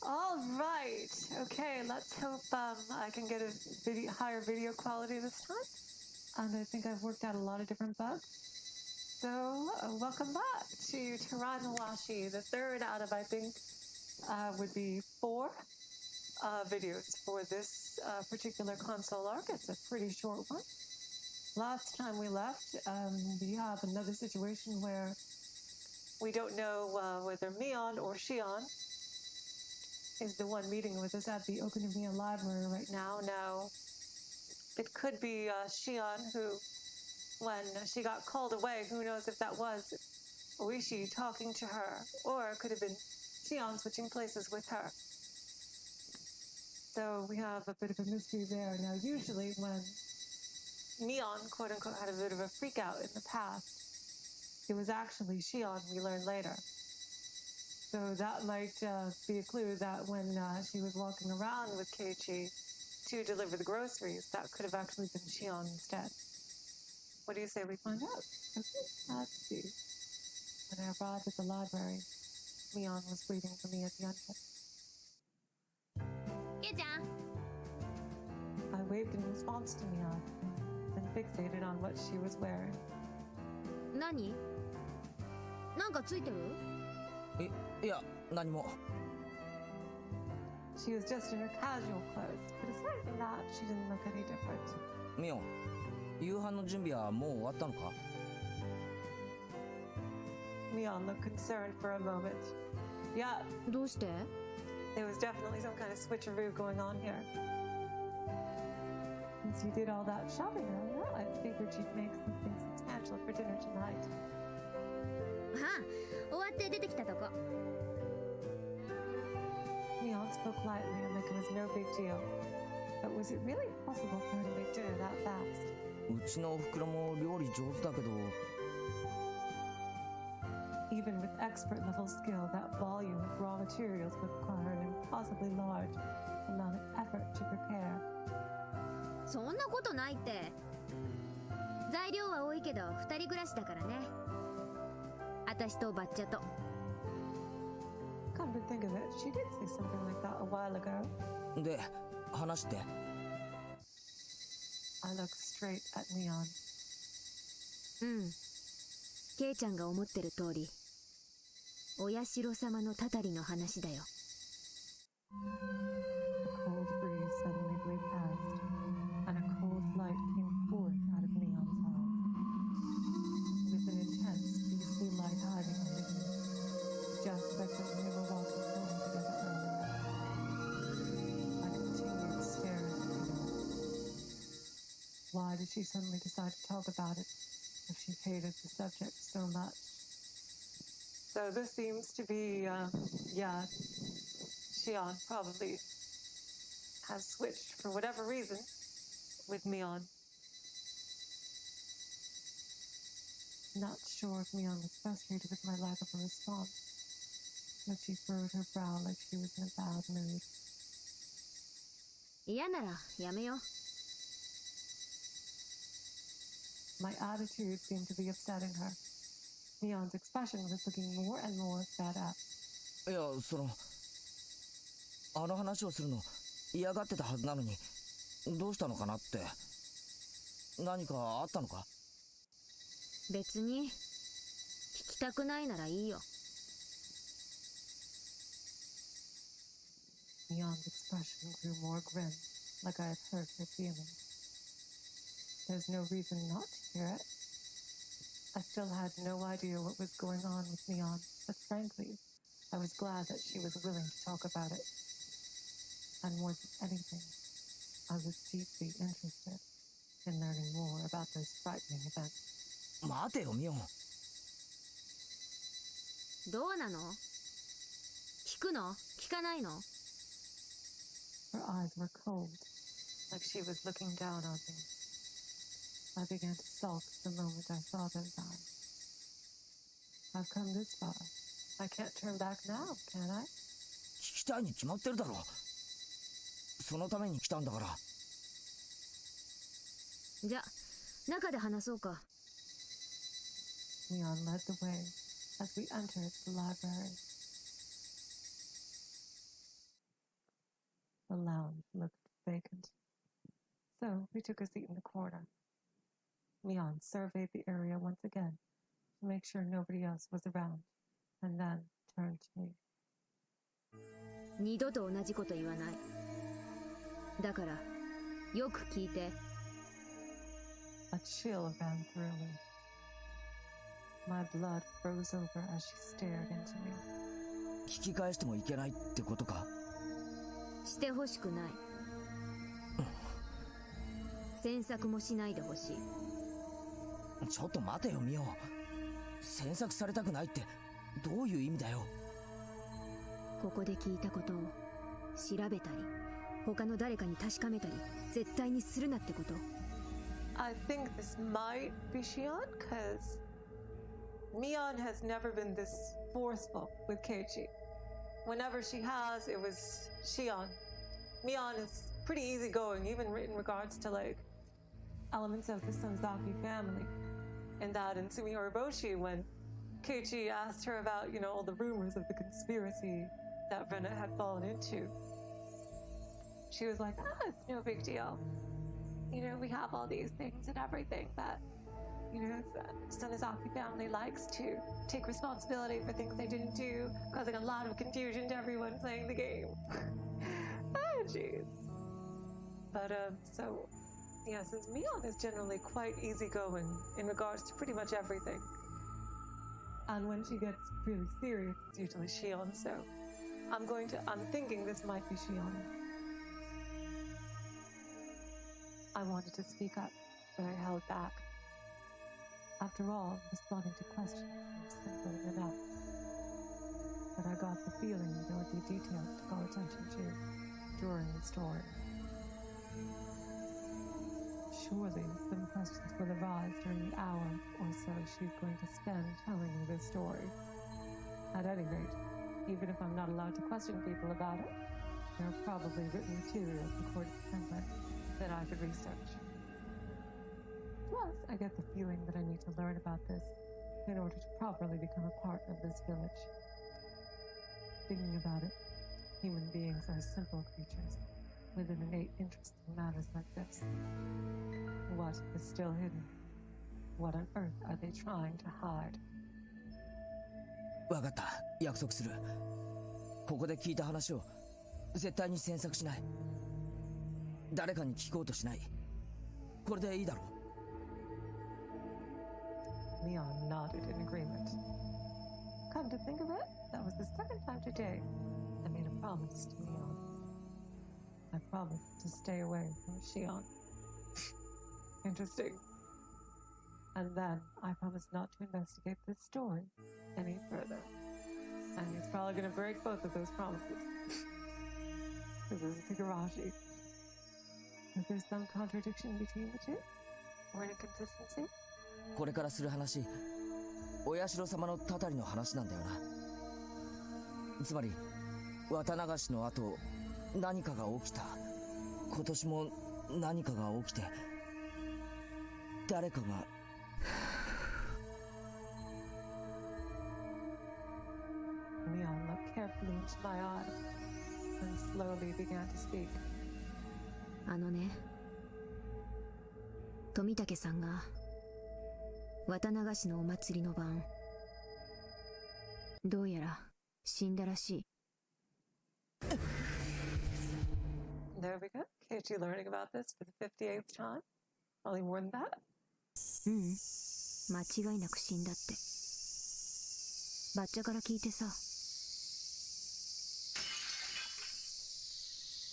All right. Okay, let's hope I can get a higher video quality this time. And I think I've worked out a lot of different bugs. So welcome back to Taraimawashi, the third out of, I think, would be 4 videos for this particular console arc. It's a pretty short one. Last time we left, we have another situation where we don't know whether Mion or Shion is the one meeting with us at the Okonomiya Library right now. Now, it could be Shion who, when she got called away, who knows if that was Oishi talking to her, or it could have been Shion switching places with her. So we have a bit of a mystery there. Now, usually when Mion, quote-unquote, had a bit of a freak-out in the past, it was actually Shion, we learned later. So that might be a clue that when she was walking around with Keiichi to deliver the groceries, that could have actually been Shion instead. What do you say we find out? Okay, let's see. When I arrived at the library, Mion was waiting for me at the entrance. I waved in response to Mion and fixated on what she was wearing. 何？なんかついてる？いや、何も。 She was just in her casual clothes, but aside from that, she didn't look any different. ミオン、夕飯の準備はもう終わったのか？ Mion looked concerned for a moment. Yeah, どうして？ there was definitely some kind of switcheroo going on here. Since you did all that shopping earlier, I figured you'd make something substantial for dinner tonight. はあ、終わって出てきたとこ。Mion spoke lightly and like it was no big deal. But was it really possible for her to make dinner that fast? うちのおふくろも料理上手だけど。 Even with expert level skill, that volume of raw materials would require an impossibly large amount of effort to prepare. そんなことないって。材料は多いけど2人暮らしだからね。私とバッチャと。Come to think of it, she did say something like that a while ago. で、話して。 I looked straight at Mion. うん。ケイちゃんが思ってる通り、お社様のたたりの話だよ。A cold breeze suddenly blew past, and a cold light came forth out of Mion's eyes. With an intense, beastly light hiding underneath, just like when we were walking home together earlier. I continued to stare at Mion. Why did she suddenly decide to talk about it if she hated the subject so much? So this seems to be, yeah, Shion probably has switched for whatever reason with Mion. Not sure if Mion was frustrated with my lack of a response, but she furrowed her brow like she was in a bad mood. 嫌ならやめよう。 My attitude seemed to be upsetting her. Mion's expression was looking more and more fed up. いや、あの話をするの嫌がってたはずなのに、どうしたのかなって。何かあったのか？別に聞きたくないならいいよ。 Mion's expression grew more grim, like I had hurt her feelings. There's no reason not to hear it. I still had no idea what was going on with Mion, but frankly, I was glad that she was willing to talk about it. And more than anything, I was deeply interested in learning more about those frightening events. 待てよ、ミオン。どうなの？聞くの？聞かないの？ Her eyes were cold, like she was looking down on me. I began to sulk the moment I saw those eyes. I've come this far. I can't turn back now, can I? 聞きたいに決まってるだろ。そのために来たんだから。じゃ、中で話そうか。 Mion led the way as we entered the library. The lounge looked vacant. So we took a seat in the corner. Mion surveyed the area once again to make sure nobody else was around, and then turned to me. 二度と同じこと言わない。だからよく聞いて。A chill ran through me. My blood froze over as she stared into me. 聞き返してもいけないってことか。してほしくない。詮索もしないでほしい。ちょっと待てよミオ。詮索されたくないってどういう意味だよ。ここで聞いたことを調べたり他の誰かに確かめたり絶対にするなってこと。 I think this might be Shion, because Mion has never been this forceful with Keiichi. Whenever she has, it was Shion. Mion is pretty easygoing, even in regards to like elements of the Sonozaki family. And that in Sumihiroboshi, when Keiichi asked her about, all the rumors of the conspiracy that Rena had fallen into, she was like, it's no big deal. We have all these things and everything that, the Sonozaki family likes to take responsibility for things they didn't do, causing a lot of confusion to everyone playing the game. Jeez. But, since Mion is generally quite easygoing in regards to pretty much everything, and when she gets really serious, it's usually Shion, so I'm thinking this might be Shion. I wanted to speak up, but I held back. After all, responding to questions was simple enough. But I got the feeling there would be details to call attention to during the story. Surely some questions will arise during the hour or so she's going to spend telling me this story. At any rate, even if I'm not allowed to question people about it, there are probably written materials recorded somewhere that I could research. Plus, I get the feeling that I need to learn about this in order to properly become a part of this village. Thinking about it, human beings are simple creatures with an innate interest in matters like this. What is still hidden? What on earth are they trying to hide? わかった、約束する。ここで聞いた話を絶対に詮索しない。誰かに聞こうとしない。これでいいだろう。Mion nodded in agreement. Come to think of it, that was the second time today I made a promise to Mion. I promised to stay away from Shion. Interesting. And then I promised not to investigate this story any further. And he's probably going to break both of those promises. Because this is Higurashi. Is there some contradiction between the two? Or an inconsistency? これからする話、お社様のたたりの話なんだよな。つまり綿流しの後何かが起きた。今年も何かが起きて誰かがMion looked carefully into my eyes and slowly began to speak. あのね、富武さんが綿流しのお祭りの晩、どうやら死んだらしい。There we go. Keiichi learning about this for the 58th time. Only more than that. 間違いなく死んだって。バッチャから聞いてさ。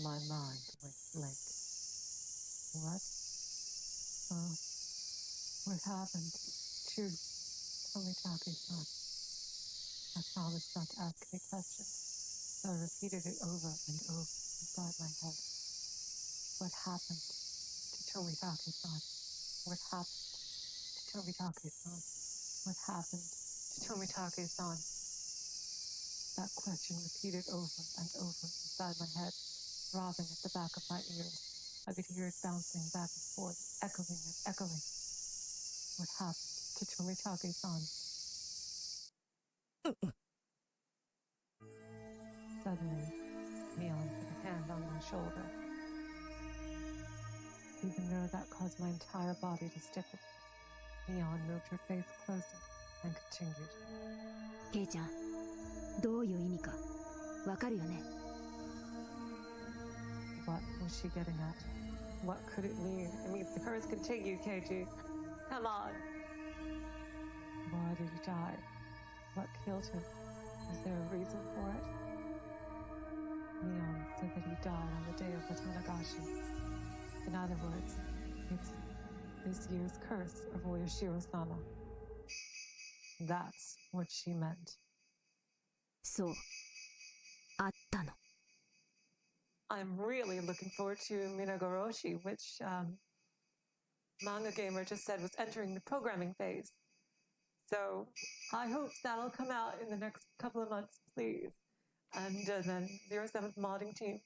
My mind went blank. What? What happened to Tomitake-san? I promised not to ask any questions, so I repeated it over and over inside my head. What happened to Tomitake-san? What happened to Tomitake-san? What happened to Tomitake-san? That question repeated over and over inside my head, throbbing at the back of my ears. I could hear it bouncing back and forth, echoing and echoing. What happened to Tomitake-san? Suddenly, Mion put a hand on my shoulder. Even though that caused my entire body to stiffen, Mion moved her face closer and continued. ケイちゃん、どういう意味かわかるよね。What was she getting at? What could it mean? I mean, the curse continue, KG. Come on. Why did he die? What killed him? Was there a reason for it? Mion said that he died on the day of Watanagashi. In other words, it's this year's curse of Oyashiro-sama. That's what she meant. そう。あったの。I'm really looking forward to Minagoroshi, which Manga Gamer just said was entering the programming phase. So I hope that'll come out in the next couple of months, please. And then the 07th modding team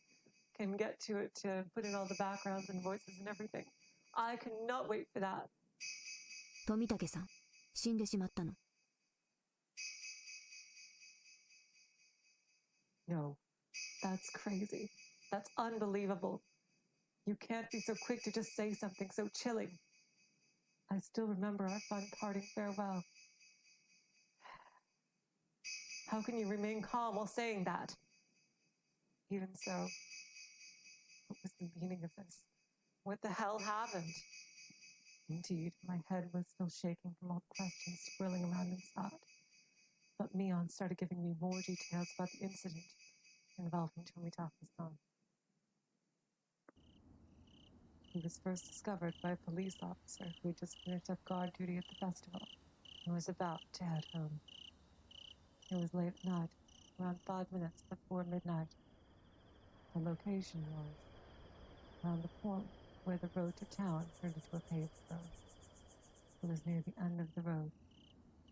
can get to it to put in all the backgrounds and voices and everything. I cannot wait for that. 富武さん、死んでしまったの。No, that's crazy. That's unbelievable. You can't be so quick to just say something so chilling. I still remember our fun parting farewell. How can you remain calm while saying that? Even so, what was the meaning of this? What the hell happened? Indeed, my head was still shaking from all the questions swirling around inside. But Mion started giving me more details about the incident involving Tomitaka-san. He was first discovered by a police officer who had just finished up guard duty at the festival and was about to head home. It was late at night, around 5 minutes before midnight. The location was around the point where the road to town turned into a paved road. It was near the end of the road,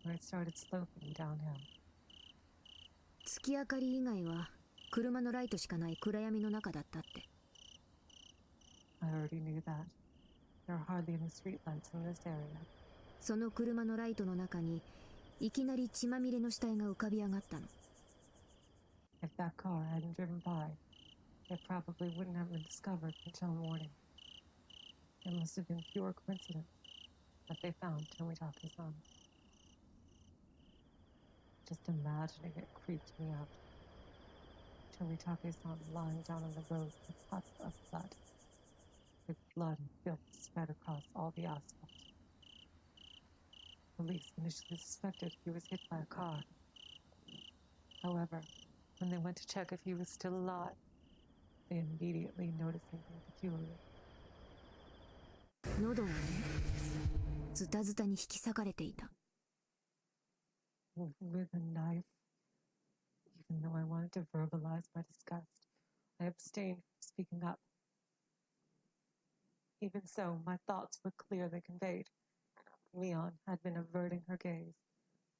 where it started sloping downhill. 月明かり以外は車のライトしかない暗闇の中だったって。I already knew that. There are hardly any streetlights in this area. その車のライトの中にいきなり血まみれの死体が浮かび上がったの。If that car hadn't driven by, it probably wouldn't have been discovered until morning. It must have been pure coincidence that they found Tomitaka-san. Just imagining it creeped me out. Tomitaka-san lying down on the road with puff of blood. With blood and filth spread across all the asphalt. Police initially suspected he was hit by a car. However, when they went to check if he was still alive, they immediately noticed something peculiar. 喉がね、ズタズタに引き裂かれていた。With a knife. Even though I wanted to verbalize my disgust, I abstained from speaking up. Even so, my thoughts were clearly conveyed. Mion had been averting her gaze,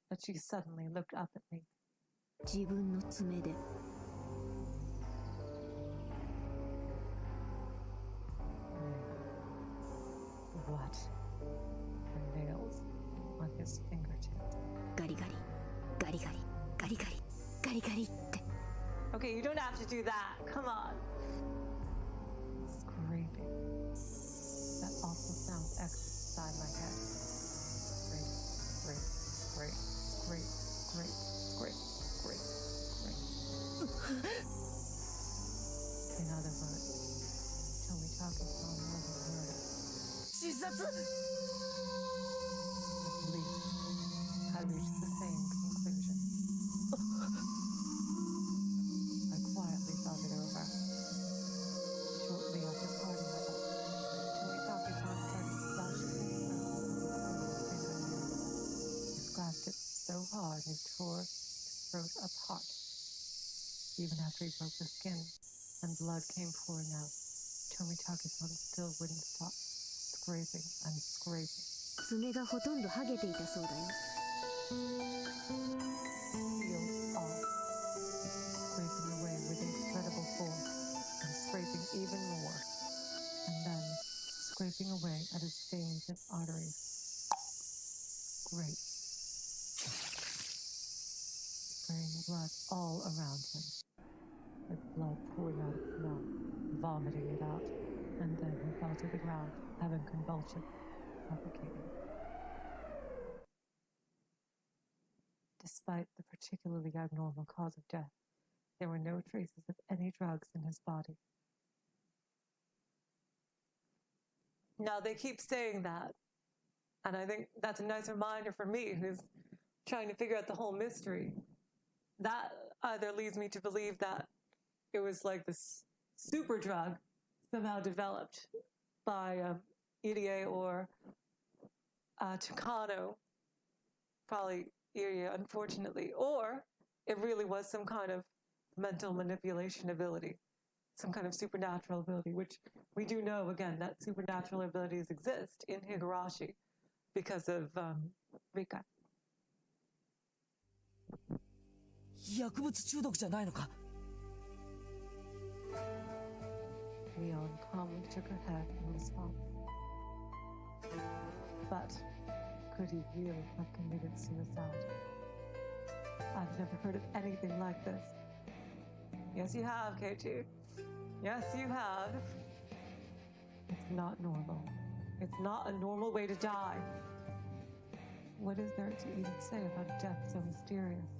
but she suddenly looked up at me. 自分の爪で。What? The nails on his fingertips. ガリガリ、ガリガリ、ガリガリ、ガリガリって。Okay, you don't have to do that. Come on. Scraping. That awful sound echoed inside my head. Scrape, scrape, scrape, scrape, scrape, scrape, scrape, scrape. In other words, Tomitaka-san wasn't murdered. 自殺 The police had reached the same conclusion. I quietly thought it over. Shortly after parting with us, Tomitaka-san started slashing his throat. He scratched it so hard he tore his throat apart. Even after he broke the skin and blood came pouring out, Tomitaka-san still wouldn't stop scraping and scraping. 爪がほとんど剥げていたそうだよ。Peeled off, scraping away with incredible force and scraping even more, and then scraping away at his veins and arteries. Scrape. Spraying blood all around him. with blood pouring out of his mouth, vomiting it out, and then he fell to the ground, having convulsions, suffocating. Despite the particularly abnormal cause of death, there were no traces of any drugs in his body. Now, they keep saying that, and I think that's a nice reminder for me, who's trying to figure out the whole mystery. That either leads me to believe that it was like this super drug somehow developed by Irie or Takano, probably Irie, unfortunately, or it really was some kind of mental manipulation ability, some kind of supernatural ability, which we do know, again, that supernatural abilities exist in Higurashi because of Rika. 薬物中毒じゃないのか？ Mion calmly shook her head in response. But could he really have committed suicide? I've never heard of anything like this. Yes, you have, KT. Yes, you have. It's not normal. It's not a normal way to die. What is there to even say about a death so mysterious?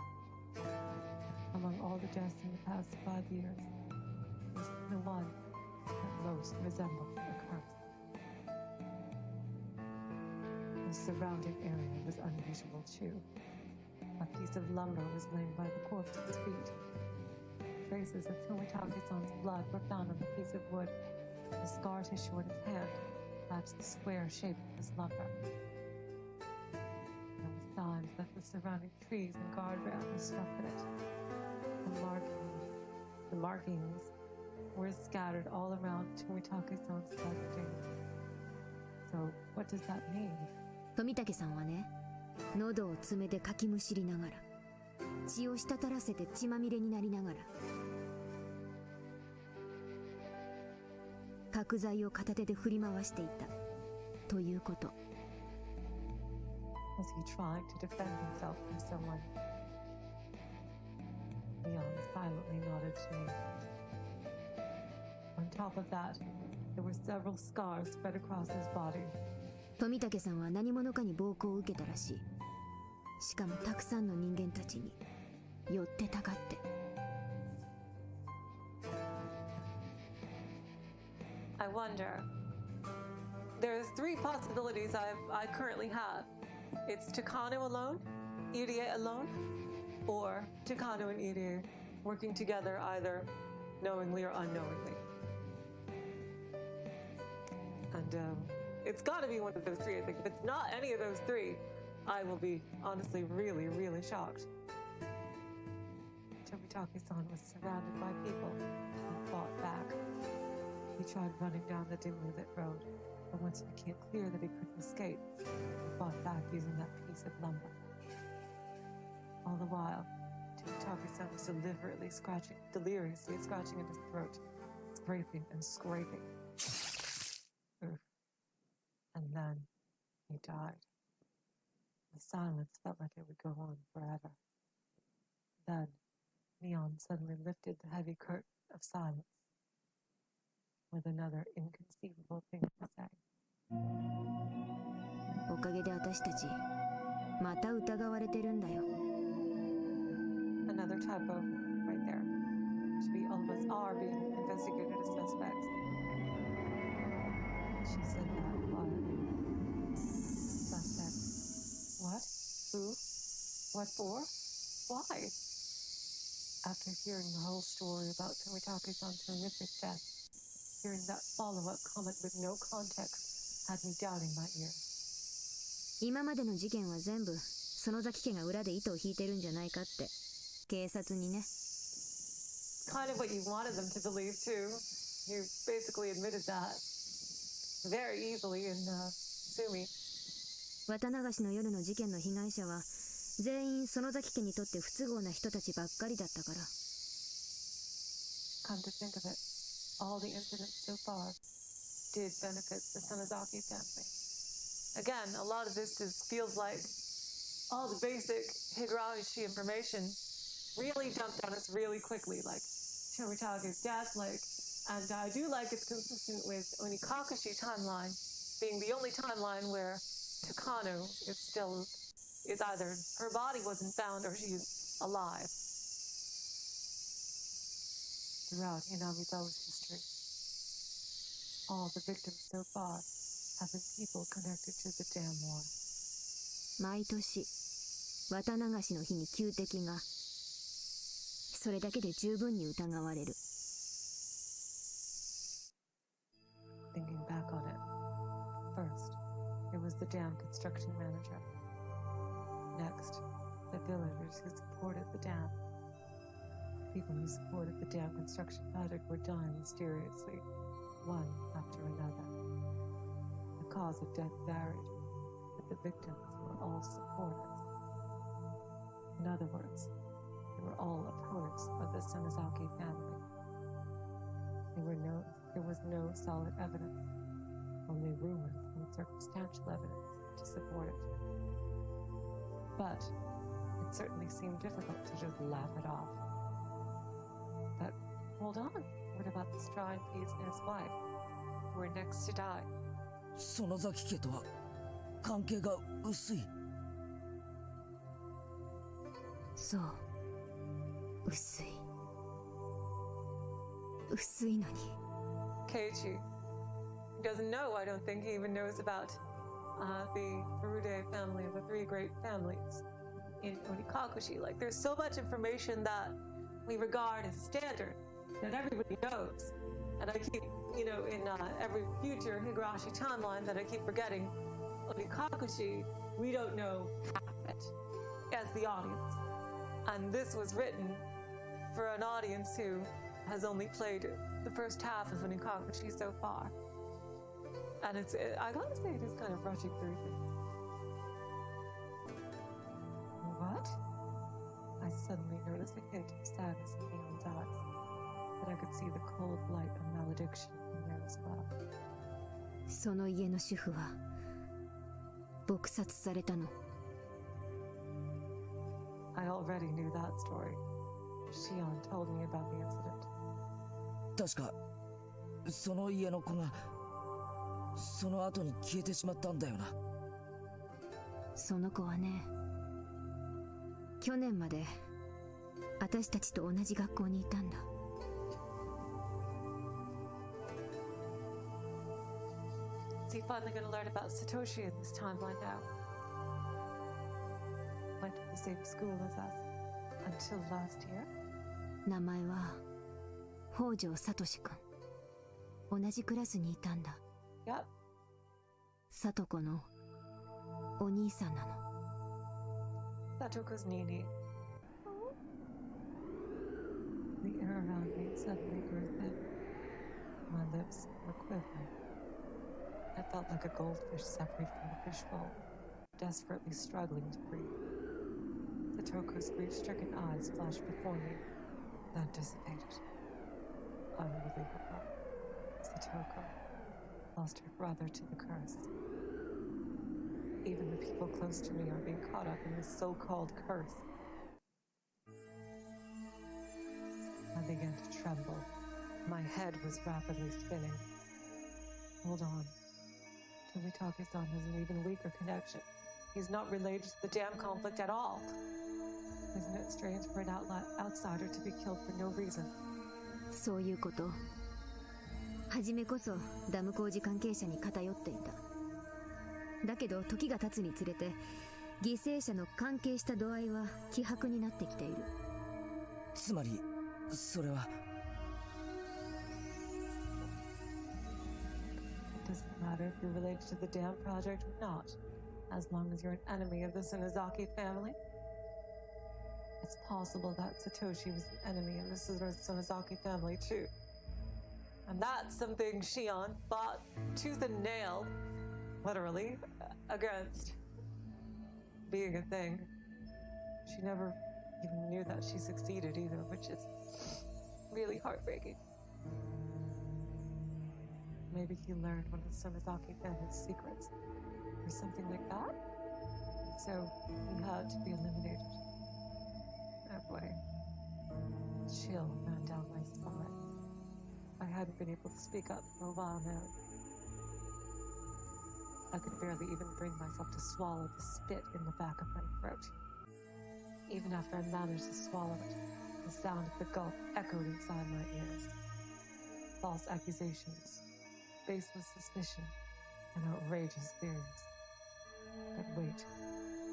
Among all the deaths in the past 5 years, this is the one that most resembles a curse. The surrounding area was unusual too. A piece of lumber was laying by the corpse's feet. Traces of Tomitake's blood were found on the piece of wood. The scar tissue on his hand matched the square shape of this lumber. There were signs that the surrounding trees and guardrail were struck in it. The markings were scattered all around Tomitake's bloodstain. So, what does that mean? 富武さんはね、喉を爪でかきむしりながら、血を滴らせて血まみれになりながら、角材を片手で振り回していたということ。Was he trying to defend himself from someone? Mion silently nodded to me. On top of that, there were several scars spread across his body. 富武さんは何者かに暴行を受けたらしい。しかもたくさんの人間たちに寄ってたかって。I wonder. There's 3 possibilities I currently have. It's Takano alone, Irie alone, or Takano and Irie working together either knowingly or unknowingly. And it's got to be one of those 3, I think. If it's not any of those 3, I will be honestly really, really shocked. Tomitake's was surrounded by people and fought back. He tried running down the dimly lit road, but once it became clear that he couldn't escape, he fought back using that piece of lumber. All the while, Tomitake's was deliriously scratching at his throat, scraping and scraping. Oof. And then he died. The silence felt like it would go on forever. Then, Mion suddenly lifted the heavy curtain of silence with another inconceivable thing to say. おかげで私たちまた疑われてるんだよ。 Another typo right there. Should be all of us are being investigated as suspects. She said that quietly. Suspects. What? Who? What for? Why? After hearing the whole story about Tomitake's horrific death, hearing that follow-up comment with no context had me doubting my ears. 今までの事件は全部園崎家が裏で糸を引いてるんじゃないかって警察にね。Kind of what you wanted them to believe too. You basically admitted that very easily in Sumi. 綿流しの夜の事件の被害者は全員園崎家にとって不都合な人たちばっかりだったから。Come to think of it, all the incidents so far did benefit the Sonozaki family. Again, a lot of this feels like all the basic Higurashi information really dumped on us really quickly. Like, Tomitage's death, and I do like it's consistent with Onikakushi timeline being the only timeline where Takano is either her body wasn't found or she's alive. Throughout Inabizawa's history, all the victims so far have been people connected to the damn war. 毎年綿流しの日に旧敵がそれだけで十分に疑われる。 Thinking back on it, first, it was the dam construction manager. Next, the villagers who supported the dam. People who supported the dam construction project were dying mysteriously, one after another. The cause of death varied, but the victims were all supporters. In other words, they were all opponents of the Sonozaki family. There was no solid evidence, only rumors and circumstantial evidence to support it. But it certainly seemed difficult to just laugh it off. But hold on, what about the straw and peas and his wife, who were next to die? 園崎家とは関係が薄い。そう、薄い。薄いのに。Keiichi doesn't know. I don't think he even knows about the Furude family, the three great families in Onikakushi. Like, there's so much information that we regard as standard that everybody knows. And I keep, in every future Higurashi timeline that I keep forgetting, Onikakushi, we don't know half of it as the audience. And this was written for an audience who has only played the first half of Onikakushi so far. And I gotta say, it is kind of rushing through things. What? I suddenly noticed a hint of sadness in Mion's eyes, but I could see the cold light of malediction in there as well. その家の主婦は撲殺されたの。I already knew that story. Shion told me about the incident. 確かその家の子がその後に消えてしまったんだよな。その子はね、去年まで私たちと同じ学校にいたんだ。Is he finally going to learn about Satoshi in this timeline now? Went to the same school as us until last year? 名前は北条聡くん。同じクラスにいたんだ。Yep. 聡子のお兄さんなの。Satoko's Nini. The air around me suddenly grew thin. My lips were quivering. I felt like a goldfish separated from a fishbowl, desperately struggling to breathe. Satoko's grief-stricken eyes flashed before me, then dissipated. Unbelievable. Satoko lost her brother to the curse. Even the people close to me are being caught up in this so-called curse. I began to tremble. My head was rapidly spinning. Hold on. Tomitake's-san has an even weaker connection. He's not related to the dam conflict at all. Isn't it strange for an outsider to be killed for no reason? そういうこと。初めこそダム工事関係者に偏っていた。だけど時が経つにつれて犠牲者の関係した度合いは希薄になってきている。つまりそれは。It doesn't matter if you're related to the dam project or not, as long as you're an enemy of the Sonozaki family. It's possible that Satoshi was an enemy of the Sonozaki family too. And that's something Shion fought tooth and nail, literally, against being a thing. She never even knew that she succeeded either, which is really heartbreaking. Maybe he learned one of the Sonozaki family's secrets, or something like that. So he had to be eliminated. Oh boy. Chill ran down my spine. I hadn't been able to speak up for a while now. I could barely even bring myself to swallow the spit in the back of my throat. Even after I managed to swallow it, the sound of the gulp echoed inside my ears. False accusations, baseless suspicion, and outrageous theories. But wait,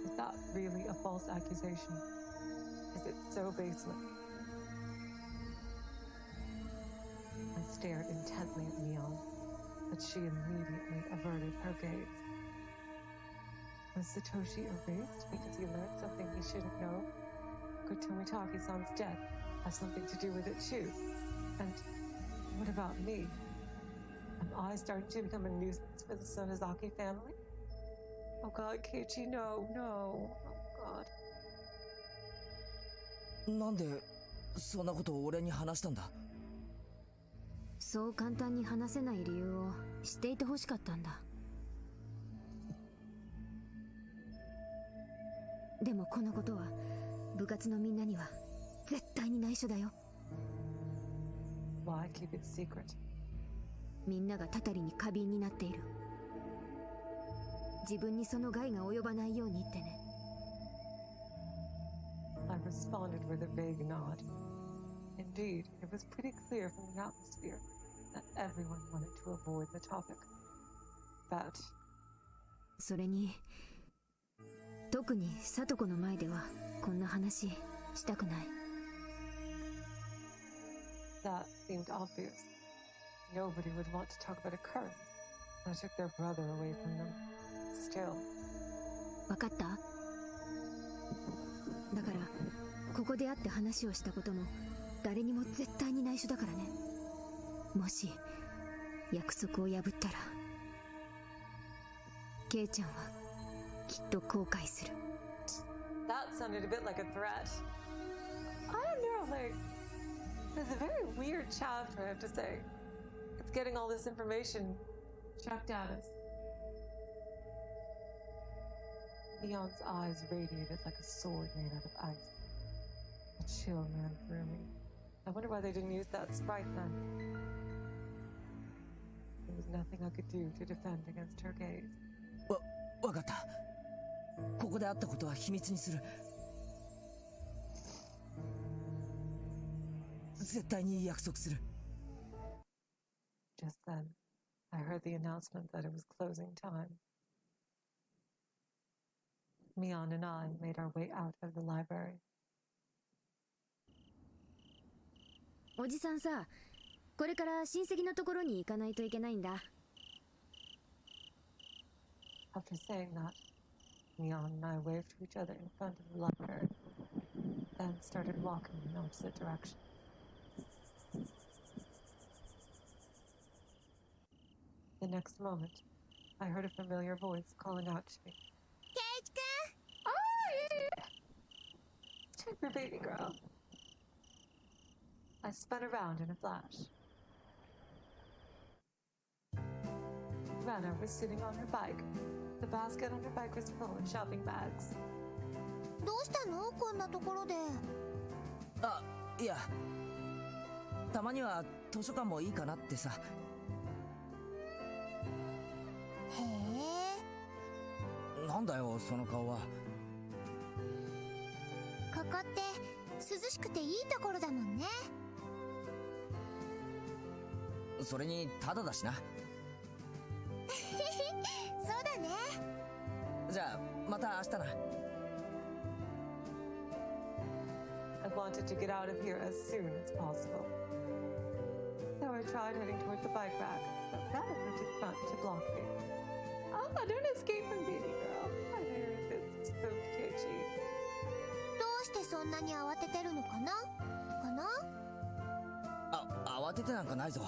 is that really a false accusation? Is it so baseless? I stared intently at Mion, but she immediately averted her gaze. Was Satoshi erased because he learned something he shouldn't know? Could Tomitaki-san's death have something to do with it too? And what about me? Am I starting to become a nuisance for the Sonozaki family? Oh God, Keiichi, no. Oh God. なんでそんなことを俺に話したんだ？そう簡単に話せない理由を知っていてほしかったんだ。でもこのことは部活のみんなには絶対に内緒だよ。Why keep it secret? みんながたたりに過敏になっている。自分にその害が及ばないようにってね。I responded with a vague nod. Indeed, it was pretty clear from the atmosphere that everyone wanted to avoid the topic. But それに特に聡子の前ではこんな話したくない。that seemed obvious. Nobody would want to talk about a curse that took their brother away from them. Still. わかった？だからここで会って話をしたことも誰にも絶対に内緒だからね。もし約束を破ったらケイちゃんはきっと後悔する。 That sounded a bit like a threat. I don't know, like, it's a very weird chat for him to say. It's getting all this information chucked at us. Mion's eyes radiated like a sword made out of ice. A chill ran through me. I wonder why they didn't use that sprite then. There was nothing I could do to defend against her gaze. わかった。ここで会ったことは秘密にする。絶対に約束する。Just then, I heard the announcement that it was closing time. Mion and I made our way out of the library. おじさんさ、これから親戚のところに行かないといけないんだ。After saying that, Mion and I waved to each other in front of the library, then started walking in opposite directions. The next moment, I heard a familiar voice calling out to me. Keiichi-kun! Oh, yeah! Check your baby girl. I spun around in a flash. Rana was sitting on her bike. The basket on her bike was full of shopping bags. どうしたのこんなところで。あ、いや。たまには図書館もいいかなってさ。へえ。なんだよ、その顔は。ここって涼しくていいところだもんね。それにタダだしな。そうだね。じゃあまた明日な。I wanted to get out of here as soon as possible. So I tried heading toward the bike rack, but Rana moved in front to block me. Oh, don't escape from baby girl. I resist, spoke Keiichi. どうしてそんなに慌ててるのかな慌ててなんかないぞ。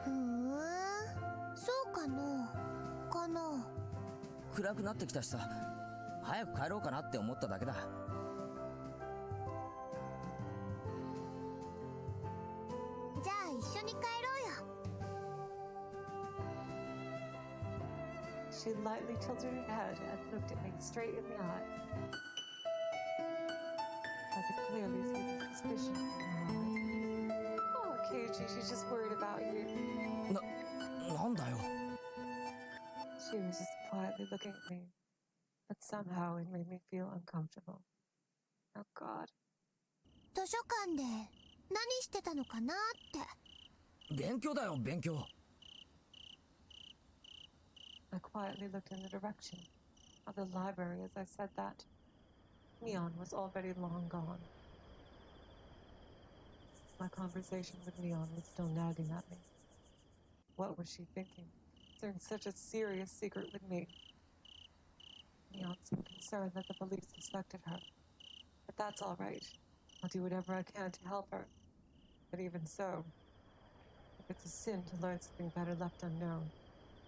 ふーん、そうかな暗くなってきたしさ、早く帰ろうかなって思っただけだ。じゃあ一緒に帰ろうよ。She lightly tilted her head and looked at me straight in the eyes. I could clearly suspicion in her eyes. Oh, Keiichi, she's just worried about you. なんだよ。 She was just quietly looking at me, but somehow it made me feel uncomfortable. Oh, God. 図書館で何してたのかなって。勉強だよ、勉強。 I quietly looked in the direction of the library as I said that. Mion was already long gone. My conversation with Mion was still nagging at me. What was she thinking, sharing such a serious secret with me? Mion seemed concerned that the police suspected her. But that's all right. I'll do whatever I can to help her. But even so, if it's a sin to learn something better left unknown,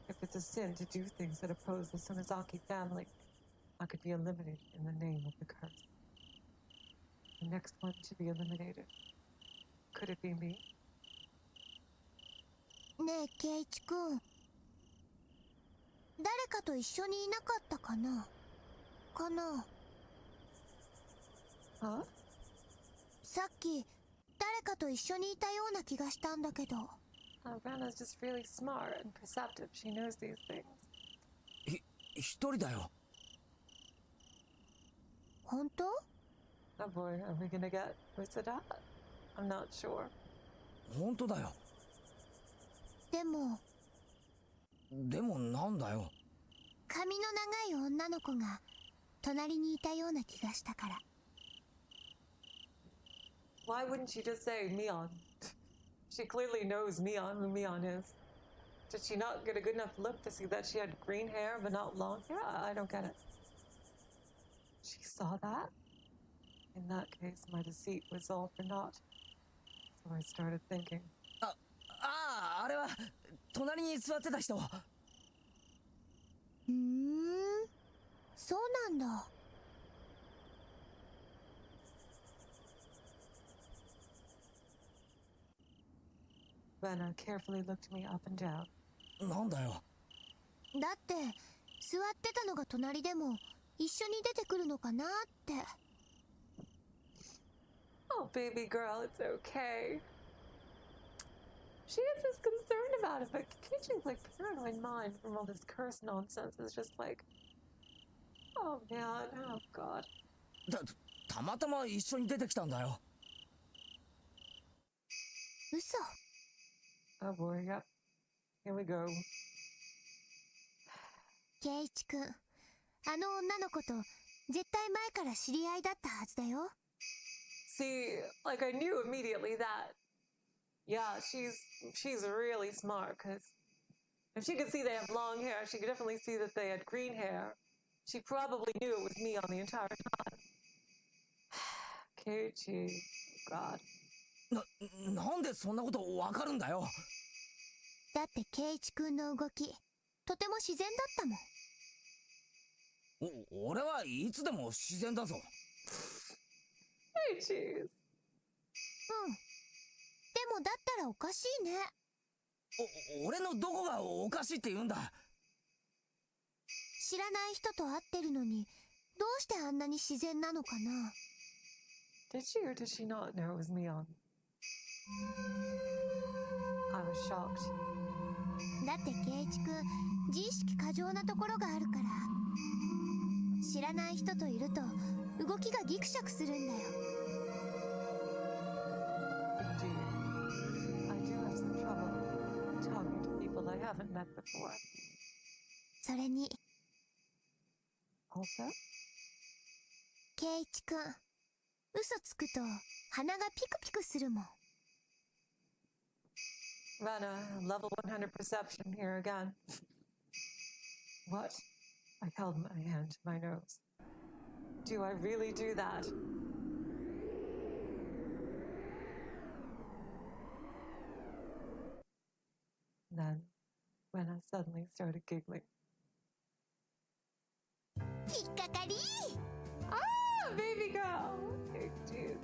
if it's a sin to do things that oppose the Sonozaki family, I could be eliminated in the name of the curse. The next one to be eliminated. Could it be me? ねえ圭一君、誰かと一緒にいなかったかなHuh? さっき誰かと一緒にいたような気がしたんだけど。Rana's just really smart and perceptive. She knows these things. 一人だよ。本当？ Oh boy, are we gonna get twisted up? I'm not sure. 本当だよ。でもなんだよ。髪の長い女の子が隣にいたような気がしたから。Why wouldn't you just say Mion? She clearly knows Mion, who Mion is. Did she not get a good enough look to see that she had green hair but not long hair? I don't get it. She saw that? In that case, my deceit was all for naught. So I started thinking. あれは隣に座ってた人。そうなんだ。Rana carefully looked me up and down. なんだよ。だって座ってたのが隣でも一緒に出てくるのかなって。Oh, baby girl, it's okay. She is just concerned about it, but Kichi's like paranoid mind from all this curse nonsense is just like, oh man, oh god. たまたま一緒に出てきたんだよ。嘘。Oh boy, yep. Here we go. 圭一君、あの女の子と絶対前から知り合いだったはずだよ。See, like I knew immediately that, yeah, she's really smart, because if she could see they have long hair, she could definitely see that they had green hair. She probably knew it was me on the entire time. Keiichi, God. なんでそんなことわかるんだよ。だって圭一君の動き、とても自然だったもん。俺はいつでも自然だぞ。Hey, jeez. でもだったらおかしいね。俺のどこがおかしいって言うんだ。知らない人と会ってるのにどうしてあんなに自然なのかな。 Did she or did she not know it was Mion? I was shocked. だって圭一君、自意識過剰なところがあるから。知らない人といると動きがギクシャクするんだよ。Indeed. I do have some trouble talking to people I haven't met before. それに Also? 圭一君、嘘つくと鼻がピクピクするもん。Rana, level 100 perception here again. What? I held my hand to my nose. Do I really do that? Then, Rana suddenly started giggling. 引っかかり。 Ah, baby girl! Okay, dude.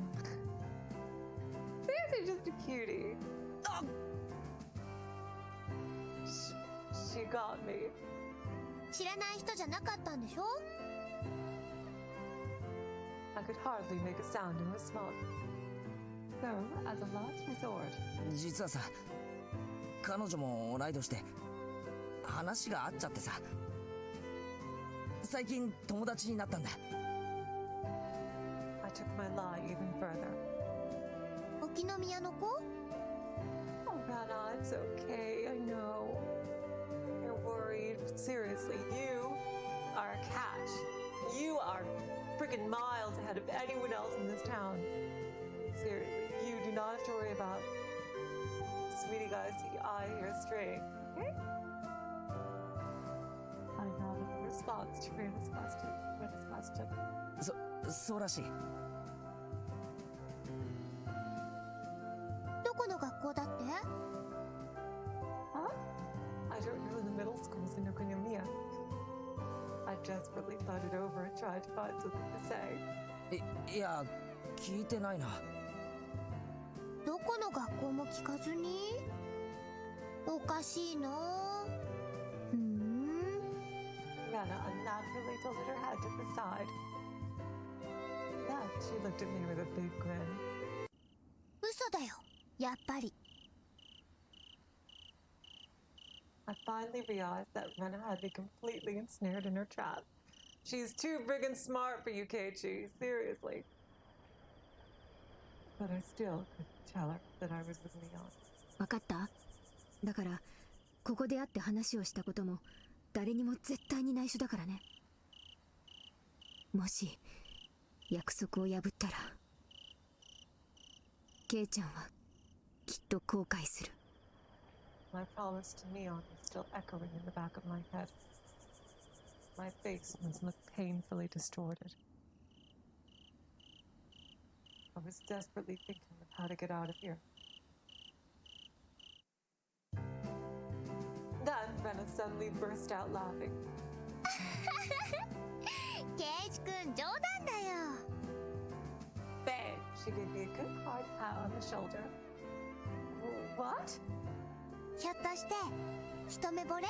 Seriously, just a cutie. She got me. 知らない人じゃなかったんでしょ。 I could hardly make a sound in response. So, as a last resort. 実はさ、彼女も同い年で話が合っちゃってさ、最近友達になったんだ。I took my lie even further. 沖宮の子？ Oh, Rana, it's okay. I know. You're worried. But seriously, you are a catch. You are freaking miles ahead of anyone else in this town. Seriously, you do not have to worry about sweetie guys see eye here straight, okay? I nodded in response to Rena's question. そうらしい。どこの学校だって？ Huh? I don't know the middle schools in Okuniya. I desperately thought it over and tried to find something to say. いや、聞いてないな。どこの学校も聞かずに？おかしいの。Rana unnaturally tilted her head to the side. Then she looked at me with a big grin. 嘘だよ、やっぱり。I finally realized that Rena had me completely ensnared in her trap. She's too big and smart for you, Keiichi. Seriously. But I still couldn't tell her that I was with Mion. 分かった？だからここで会って話をしたことも誰にも絶対に内緒だからね。もし約束を破ったらケイちゃんはきっと後悔する。My promise to Mion was still echoing in the back of my head. My face must look painfully distorted. I was desperately thinking of how to get out of here. Then Rena suddenly burst out laughing. ケイチ君冗談だよ。 Bang! She gave me a good hard pat on the shoulder. What? ひょっとして一目惚れ？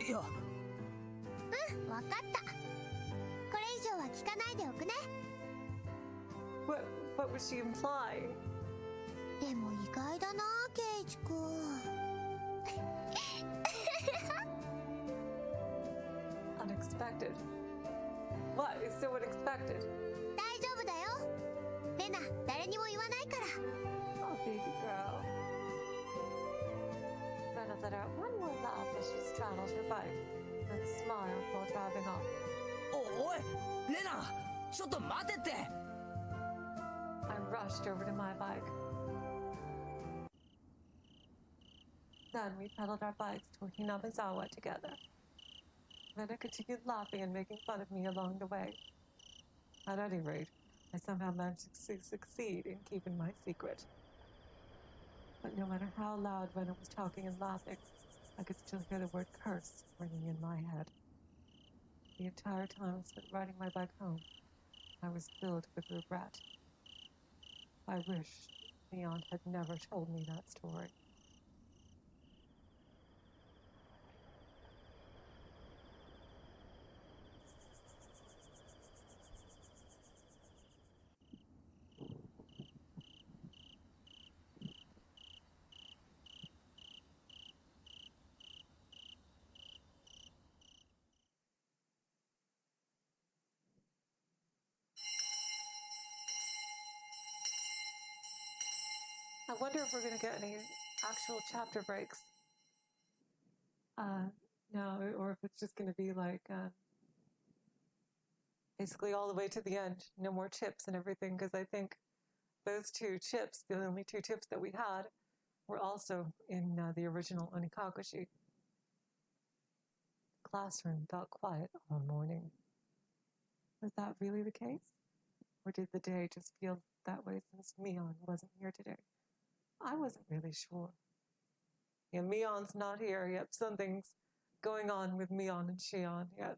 いや、わかった。これ以上は聞かないでおくね。What was she implying? でも意外だな、ケイチ君。Unexpected. What is so unexpected? 大丈夫だよ。レナ、誰にも言わないから。Oh, baby girl. Rena let out one more laugh as she straddled her bike, then smiled while driving off. おい、レナ、ちょっと待てって。I rushed over to my bike. Then we pedaled our bikes to Hinamizawa together. Rena continued laughing and making fun of me along the way. At any rate, I somehow managed to succeed in keeping my secret. But no matter how loud Rena was talking and laughing, I could still hear the word curse ringing in my head. The entire time I spent riding my bike home, I was filled with regret. I wish Mion had never told me that story. I wonder if we're going to get any actual chapter breaks. No, or if it's just going to be like basically all the way to the end. No more chips and everything, because I think those two chips, the only two chips that we had, were also in the original Onikakushi. The classroom felt quiet all morning. Was that really the case? Or did the day just feel that way since Mion wasn't here today? I wasn't really sure. Yeah, Mion's not here yet. Something's going on with Mion and Shion yet.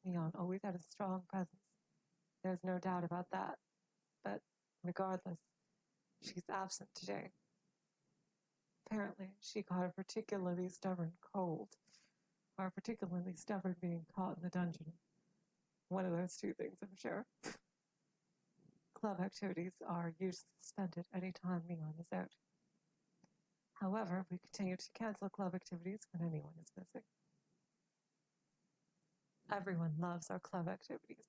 Mion always had a strong presence. There's no doubt about that. But regardless, she's absent today. Apparently, she caught a particularly stubborn cold, or particularly stubborn being caught in the dungeon. One of those two things, I'm sure. club activities are usually suspended any time Mion is out. However, we continue to cancel club activities when anyone is missing. Everyone loves our club activities.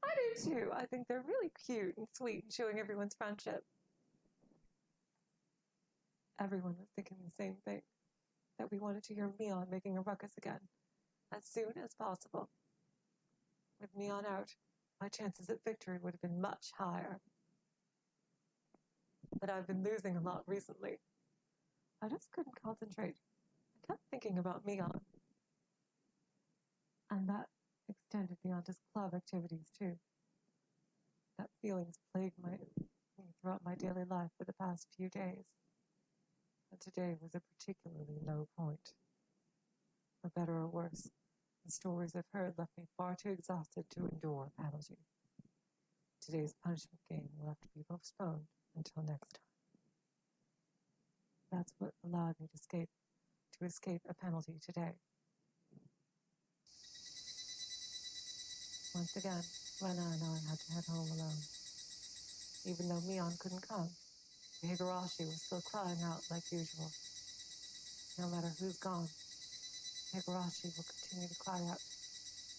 I do too. I think they're really cute and sweet and showing everyone's friendship. Everyone was thinking the same thing, that we wanted to hear Mion making a ruckus again, as soon as possible. With Mion out, my chances at victory would have been much higher. But I've been losing a lot recently. I just couldn't concentrate. I kept thinking about Mion. And that extended beyond his club activities, too. That feeling's plagued me throughout my daily life for the past few days. And today was a particularly low point. For better or worse, the stories I've heard left me far too exhausted to endure a penalty. Today's punishment game will have to be postponed until next time. That's what allowed me to escape a penalty today. Once again, Rena and I had to head home alone. Even though Mion couldn't come, the Higurashi was still crying out like usual. No matter who's gone, Higurashi will continue to cry out,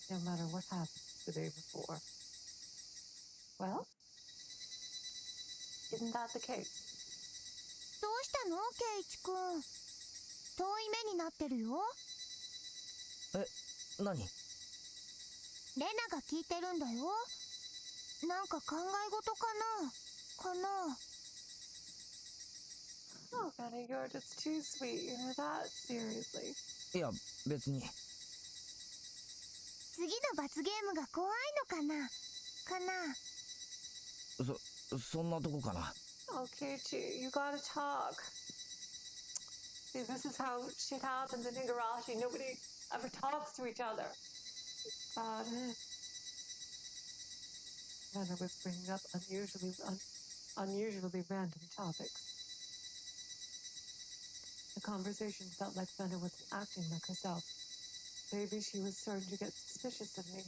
no matter what happened the day before. Well, isn't that the case? どうしたのケイチ君。遠い目になってるよ。何？レナが聞いてるんだよ。なんか考え事かな。 Oh, Benny, you're just too sweet. You know that? Seriously. いや、別に。次の罰ゲームが怖いのかな。そんなとこかな。Oh, Keiichi, you gotta talk. See, this is how shit happens in Higurashi. Nobody ever talks to each other. Got it. Rena was bringing up unusually random topics. The conversation felt like Rena wasn't acting like herself. Maybe she was starting to get suspicious of me.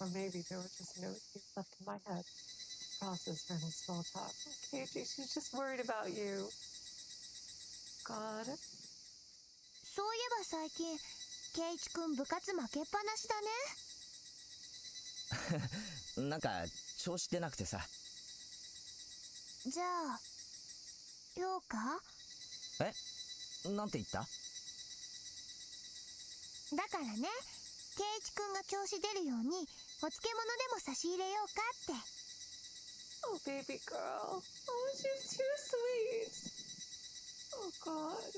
Or maybe there were just no things left in my head to process Rena's small talk. Keiichi, she's just worried about you. Got it. そういえば最近ケイチ君部活負けっぱなしだね。なんか調子出なくてさ。じゃあようか？なんて言った？だからね、ケイチ君が調子出るようにお漬物でも差し入れようかって。Oh, baby girl. Oh, she's too sweet. Oh, God.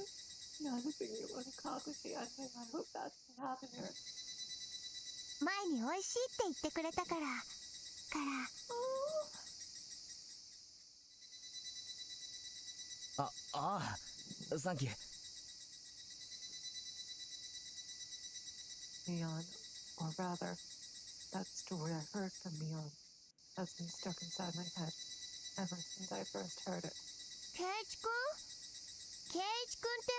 Nothing you Onikakushi. I hope that doesn't happen here. 前に美味しいって言ってくれたから。サンキュー。Mion, or rather, that story I heard from Mion has been stuck inside my head ever since I first heard it. ケイチ君って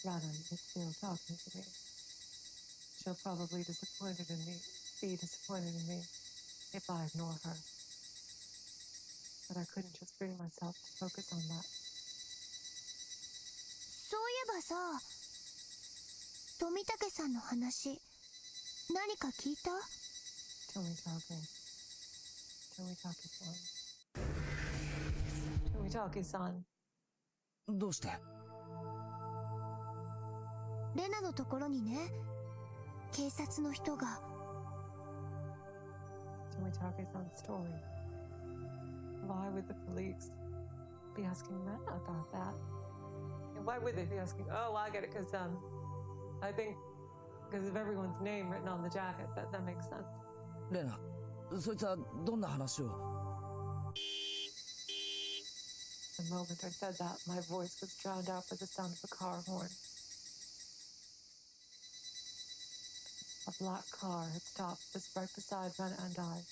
ば。Rana is still talking to me. She'll probably be disappointed in me if I ignore her. But I couldn't just bring myself to focus on that. そういえばさ、富武さんの話何か聞いた？ Tomitake-san. どうして？レナのところにね、警察の人が。Tomitake-san's story. Why would the police be asking Rena about that? And why would they be asking? Oh, I get it, because I think because of everyone's name written on the jacket. That makes sense. レナ、そいつはどんな話を？ The moment I said that, my voice was drowned out by the sound of a car horn. A black car had stopped just right beside Rena and I.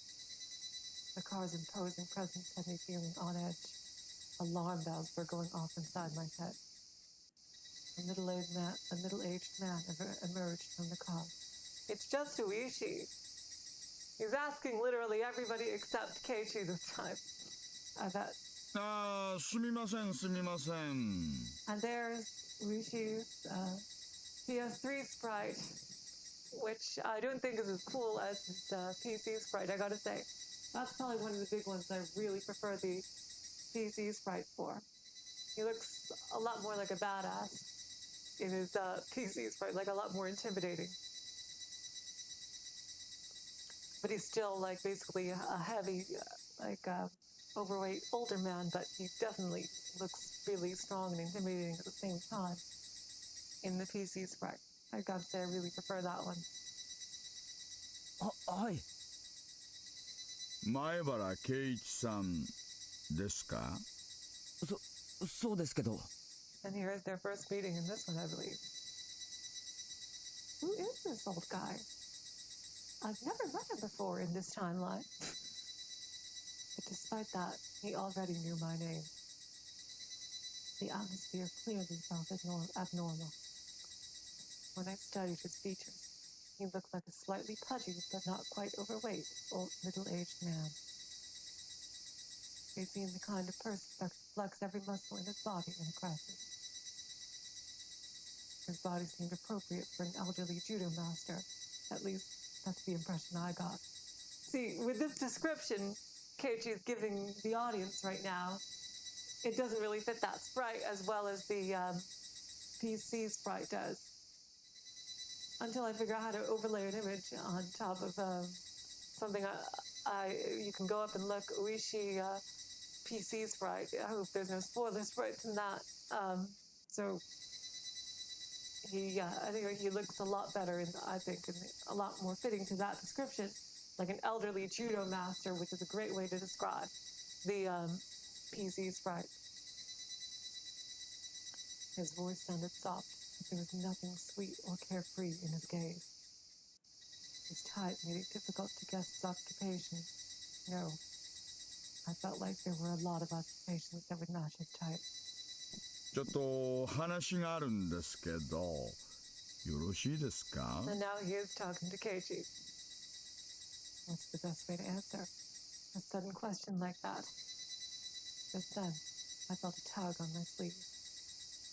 The car's imposing presence had me feeling on edge. Alarm bells were going off inside my head. A middle-aged man emerged from the car. It's just Uishi. He's asking literally everybody except Keiichi this time. I bet. すみませんすみません And there's Rishi's PS3 sprite, which I don't think is as cool as his PC sprite, I gotta say. That's probably one of the big ones I really prefer the PC sprite for. He looks a lot more like a badass in his PC sprite, like a lot more intimidating. But he's still like basically a heavy, overweight older man, but he definitely looks really strong and intimidating at the same time in the PC sprite. I gotta say, I really prefer that one. はい。前原圭一さんですか？そうですけど。 And here is their first meeting in this one, I believe. Who is this old guy? I've never met him before in this timeline. But despite that, he already knew my name. The atmosphere clearly felt abnormal. When I studied his features, he looked like a slightly pudgy but not quite overweight old middle-aged man. He seemed the kind of person that could flex every muscle in his body in a crisis. His body seemed appropriate for an elderly judo master. At least, that's the impression I got. See, with this description Keiichi is giving the audience right now, it doesn't really fit that sprite as well as the PC sprite does. Until I figure out how to overlay an image on top of something you can go up and look, Uishi PC sprite. I hope there's no spoiler sprites in that. So I think he looks a lot better, and I think a lot more fitting to that description, like an elderly judo master, which is a great way to describe the PC sprite. His voice sounded soft, but there was nothing sweet or carefree in his gaze. His type made it difficult to guess his occupation. No, I felt like there were a lot of occupations that would match his type. ちょっと話があるんですけど、よろしいですか？ And now he is talking to Keiichi. What's the best way to answer a sudden question like that? Just then, I felt a tug on my sleeve.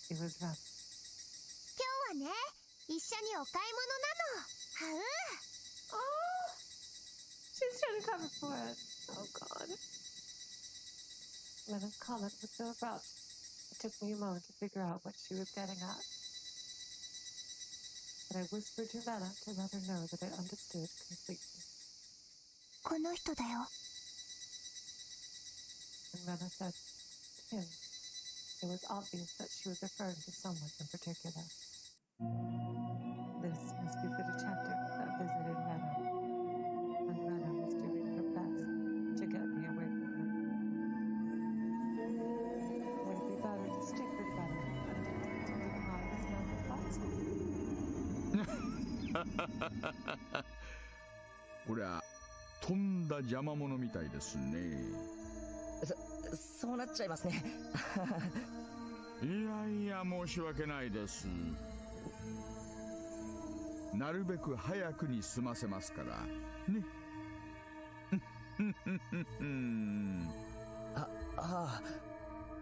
It was Ren. 今日はね、一緒にお買い物なの。はう。 Oh, she's trying to cover for it. Oh God. Ren's comment was so abrupt. It took me a moment to figure out what she was getting at. But I whispered to Rena to let her know that I understood completely. この人だよ。 And Rena said, him. It was obvious that she was referring to someone in particular. This must be the detective that visited Rena. And Rena was doing her best to get me away from her. Would it be better to stick with Rena and to deny this man the thoughts? こりゃとんだ邪魔者みたいですね。そうなっちゃいますね。いやいや申し訳ないです。なるべく早くに済ませますからね。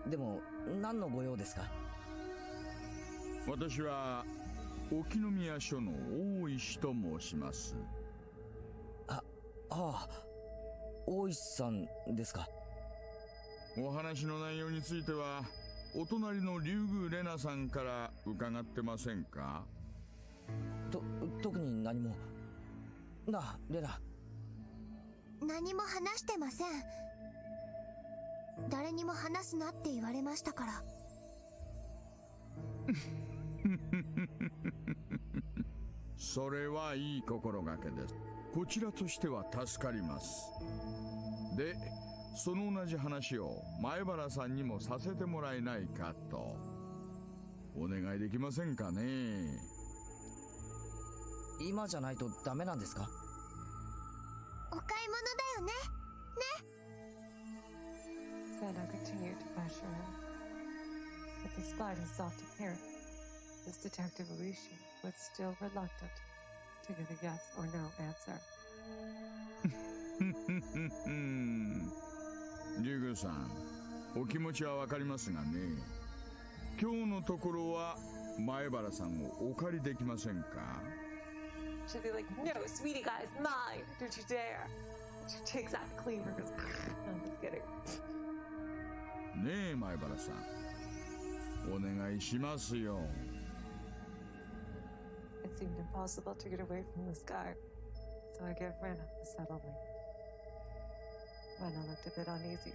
でも何のご用ですか？私は沖宮署の大石と申します。大石さんですか？お話の内容についてはお隣の竜宮レナさんから伺ってませんか？特に何も。なあ、レナ。何も話してません。誰にも話すなって言われましたから。それはいい心がけです。こちらとしては助かります。で、その同じ話を前原さんにもさせてもらえないかと。お願いできませんかね。今じゃないとダメなんですか？お買い物だよね。ね。Rena continued to pressure him. But despite his soft appearance, this detective Uishi was still reluctant to give a yes or no answer. リュグさん、お気持ちはわかりますがね、今日のところは前原さんをお借りできませんか？ She'd be like, no, sweetie guy, it's mine. Don't you dare. She takes out the cleaver and goes, I'm just kidding. ねえ前原さん、お願いしますよ。It seemed impossible to get away from this guy, so I gave Rena the settlement. Rena looked a bit uneasy,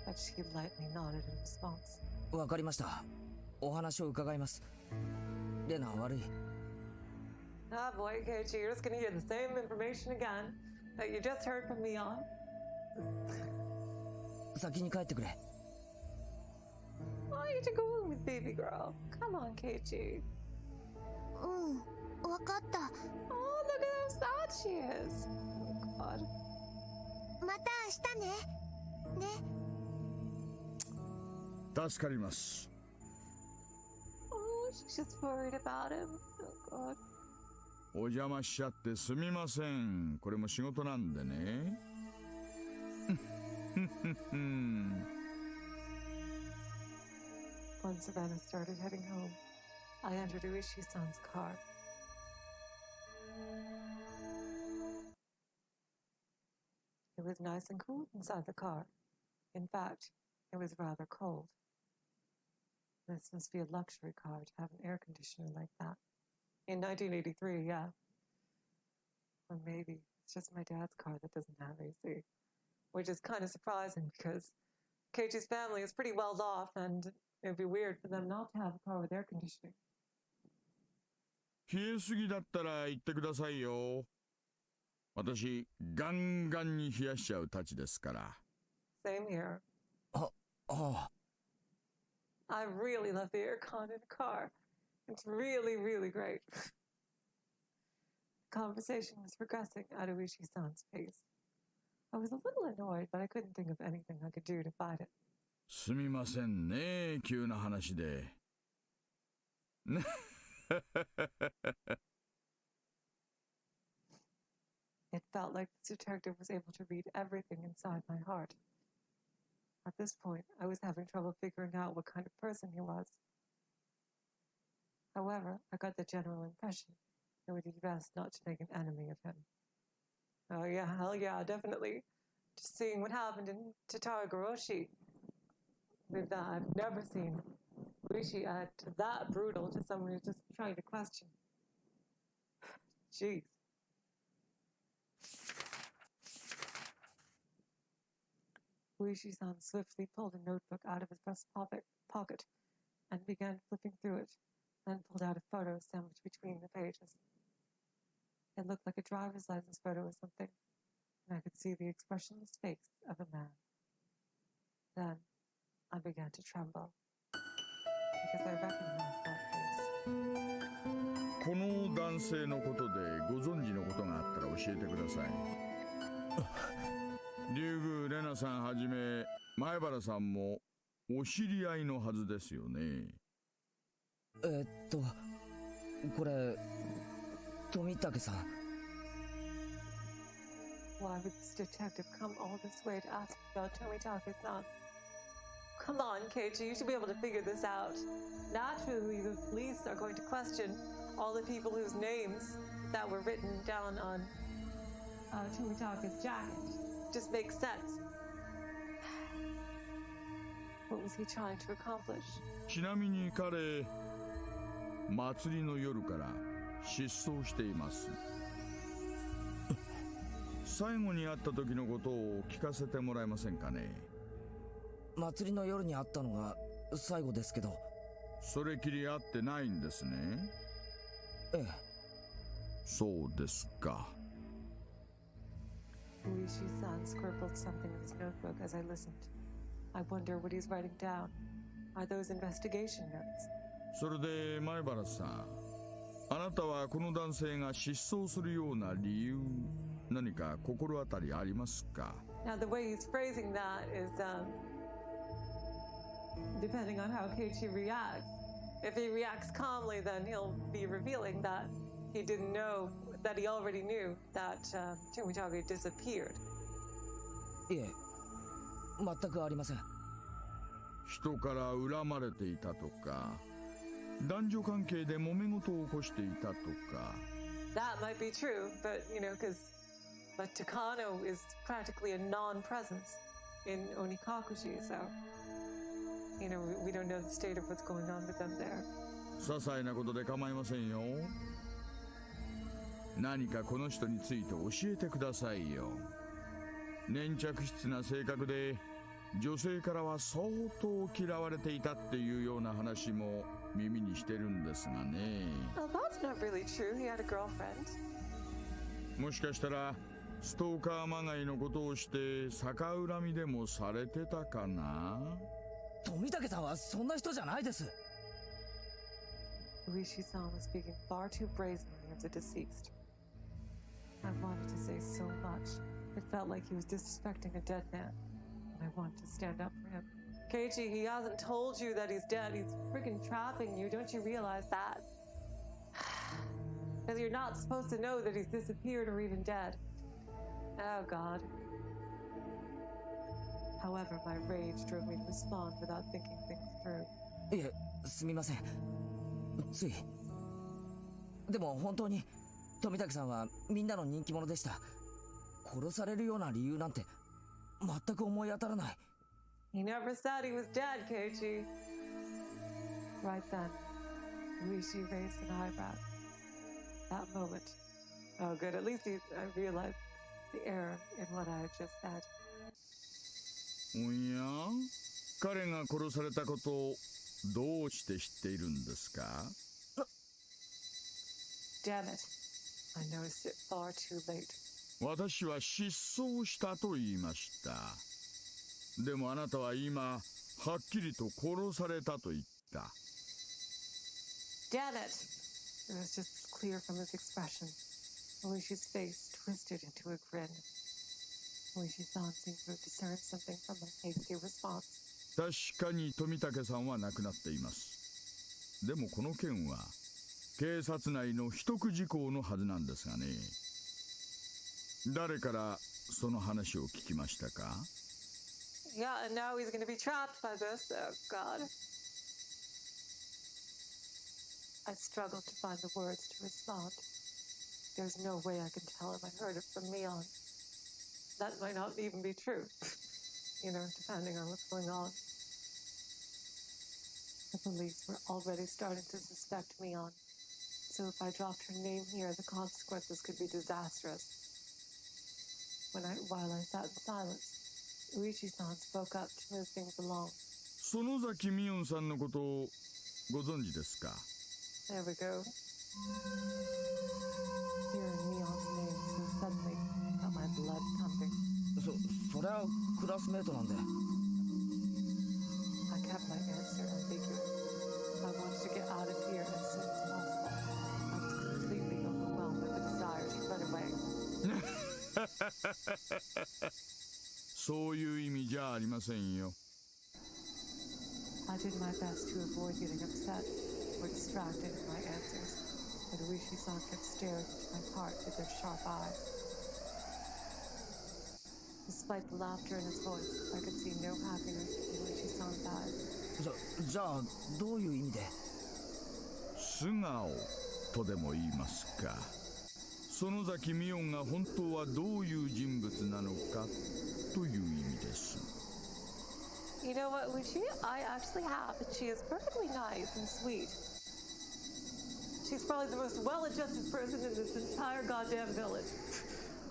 but she lightly nodded in response. わかりました。お話を伺います。レナ悪い。Ah, boy, Keiichi, you're just gonna hear the same information again that you just heard from Mion. 先に帰ってくれ。Why you to go home with baby girl? Come on, Keiichi. わかった。 Oh, look at how sad she is. Oh, God. また明日ね。ね。助かります。Oh, she's just worried about him. Oh, God. お邪魔しちゃってすみません。これも仕事なんでね。When Savannah started heading home, I entered Uishi-san's car. It was nice and cool inside the car. In fact, it was rather cold. This must be a luxury car to have an air conditioner like that. In 1983, yeah. Or maybe it's just my dad's car that doesn't have AC. Which is kind of surprising because Keiichi's family is pretty well off and it would be weird for them not to have a car with air conditioning. 冷えすぎだったら言ってくださいよ。私、ガンガンに冷やしちゃうたちですから。Same here. ああ。I really love the aircon in a car. It's really, really great. The conversation was progressing at Uishi-san's pace. I was a little annoyed, but I couldn't think of anything I could do to fight it. すみませんね、急な話で。It felt like this detective was able to read everything inside my heart. At this point, I was having trouble figuring out what kind of person he was. However, I got the general impression it would be best not to make an enemy of him. Oh yeah, hell yeah, definitely. Just seeing what happened to Taraimawashi. With that, I've never seen Uishi act that brutal to someone who's just trying to question. Jeez. Uishi-san swiftly pulled a notebook out of his breast pocket and began flipping through it, then pulled out a photo sandwiched between the pages. It looked like a driver's license photo or something, and I could see the expressionless face of a man. Then I began to tremble, because I recognized that face. この男性のことでご存知のことがあったら教えてください。リュウグ・レナさんはじめ前原さんもお知り合いのはずですよね。これ富武さん。Why would this detective come all this way to ask about Tomitake's-san? Come on, Keiichi, you should be able to figure this out. Naturally, the police are going to question all the people whose names that were written down on Tomitake's jacket. Just makes sense. What was he trying to accomplish? ちなみに彼、祭りの夜から失踪しています。最後に会った時のことを聞かせてもらえませんかね。祭りの夜に会ったのが最後ですけど。それきり会ってないんですね。ええ。そうですか。Uishi-san scribbled something in his notebook as I listened. I wonder what he's writing down. Are those investigation notes? それで前原さん、あなたはこの男性が失踪するような理由、何か心当たりありますか？ Now the way he's phrasing that is depending on how Keiichi reacts. If he reacts calmly, then he'll be revealing that he didn't know that he already knew that Tomitake disappeared. いえ、全くありません。人から恨まれていたとか、男女関係で揉め事を起こしていたとか。That might be true, but but Takano is practically a non-presence in Onikakushi, so we don't know the state of what's going on with them there. 些細なことで構いませんよ。何かこの人について教えてくださいよ。粘着質な性格で女性からは相当嫌われていたっていうような話も耳にしてるんですがね。Well, that's not really true. He had a girlfriend. もしかしたらストーカーまがいのことをして逆恨みでもされてたかな。富武さんはそんな人じゃないです。Uishi-san was speaking far too brazenly of the deceased. I wanted to say so much. It felt like he was disrespecting a dead man, and I wanted to stand up for him. Keiichi, he hasn't told you that he's dead. He's freaking trapping you. Don't you realize that? Because you're not supposed to know that he's disappeared or even dead. Oh, God. However, my rage drove me to respond without thinking things through. いえ、すみません。つい。でも本当に富武さんはみんなの人気者でした。殺されるような理由なんて全く思い当たらない。He never said he was dead, Keiichi. Right then, Uishi raised an eyebrow. That moment. Oh, good. At least I realized the error in what I had just said. おや？彼が殺されたことをどうして知っているんですか？ Damn it. I noticed it far too late. 私は失踪したと言いました。でもあなたは今はっきりと殺されたと言った。Damn it! It was just as clear from his expression. Uishi's face twisted into a grin. Uishi-san seemed to have discerned something from my hasty response. 確かに富武さんは亡くなっています。でもこの件は警察内の秘匿事項のはずなんですがね。誰からその話を聞きましたか？ Yeah, and now he's going to be trapped by this. Oh, God. I struggled to find the words to respond. There's no way I can tell him I heard it from Mion. That might not even be true, depending on what's going on. The police were already starting to suspect Mion, so if I dropped her name here, the consequences could be disastrous. While I sat in silence, Uishi-san spoke up to move things along. 園崎ミヨンさんのことをご存知ですか？ There we go. Hearing Mion's name so suddenly got my blood pumping. そりゃクラスメートなんで。I kept my answer ambiguous. I wanted to get out of here as soon as possible. I was completely overwhelmed with the desire to run away. そういう意味じゃありませんよ。I did my best to avoid getting upset or distracted in my answers, but Uishi-san kept staring into my heart with their sharp eyes. Despite the laughter in his voice, I could see no happiness in Uishi-san's eyes. じゃあどういう意味で？素顔とでも言いますか。園崎ミヨンが本当はどういう人物なのかという意味です。You know what, Uishi? I actually have, and she is perfectly nice and sweet. She's probably the most well-adjusted person in this entire goddamn village.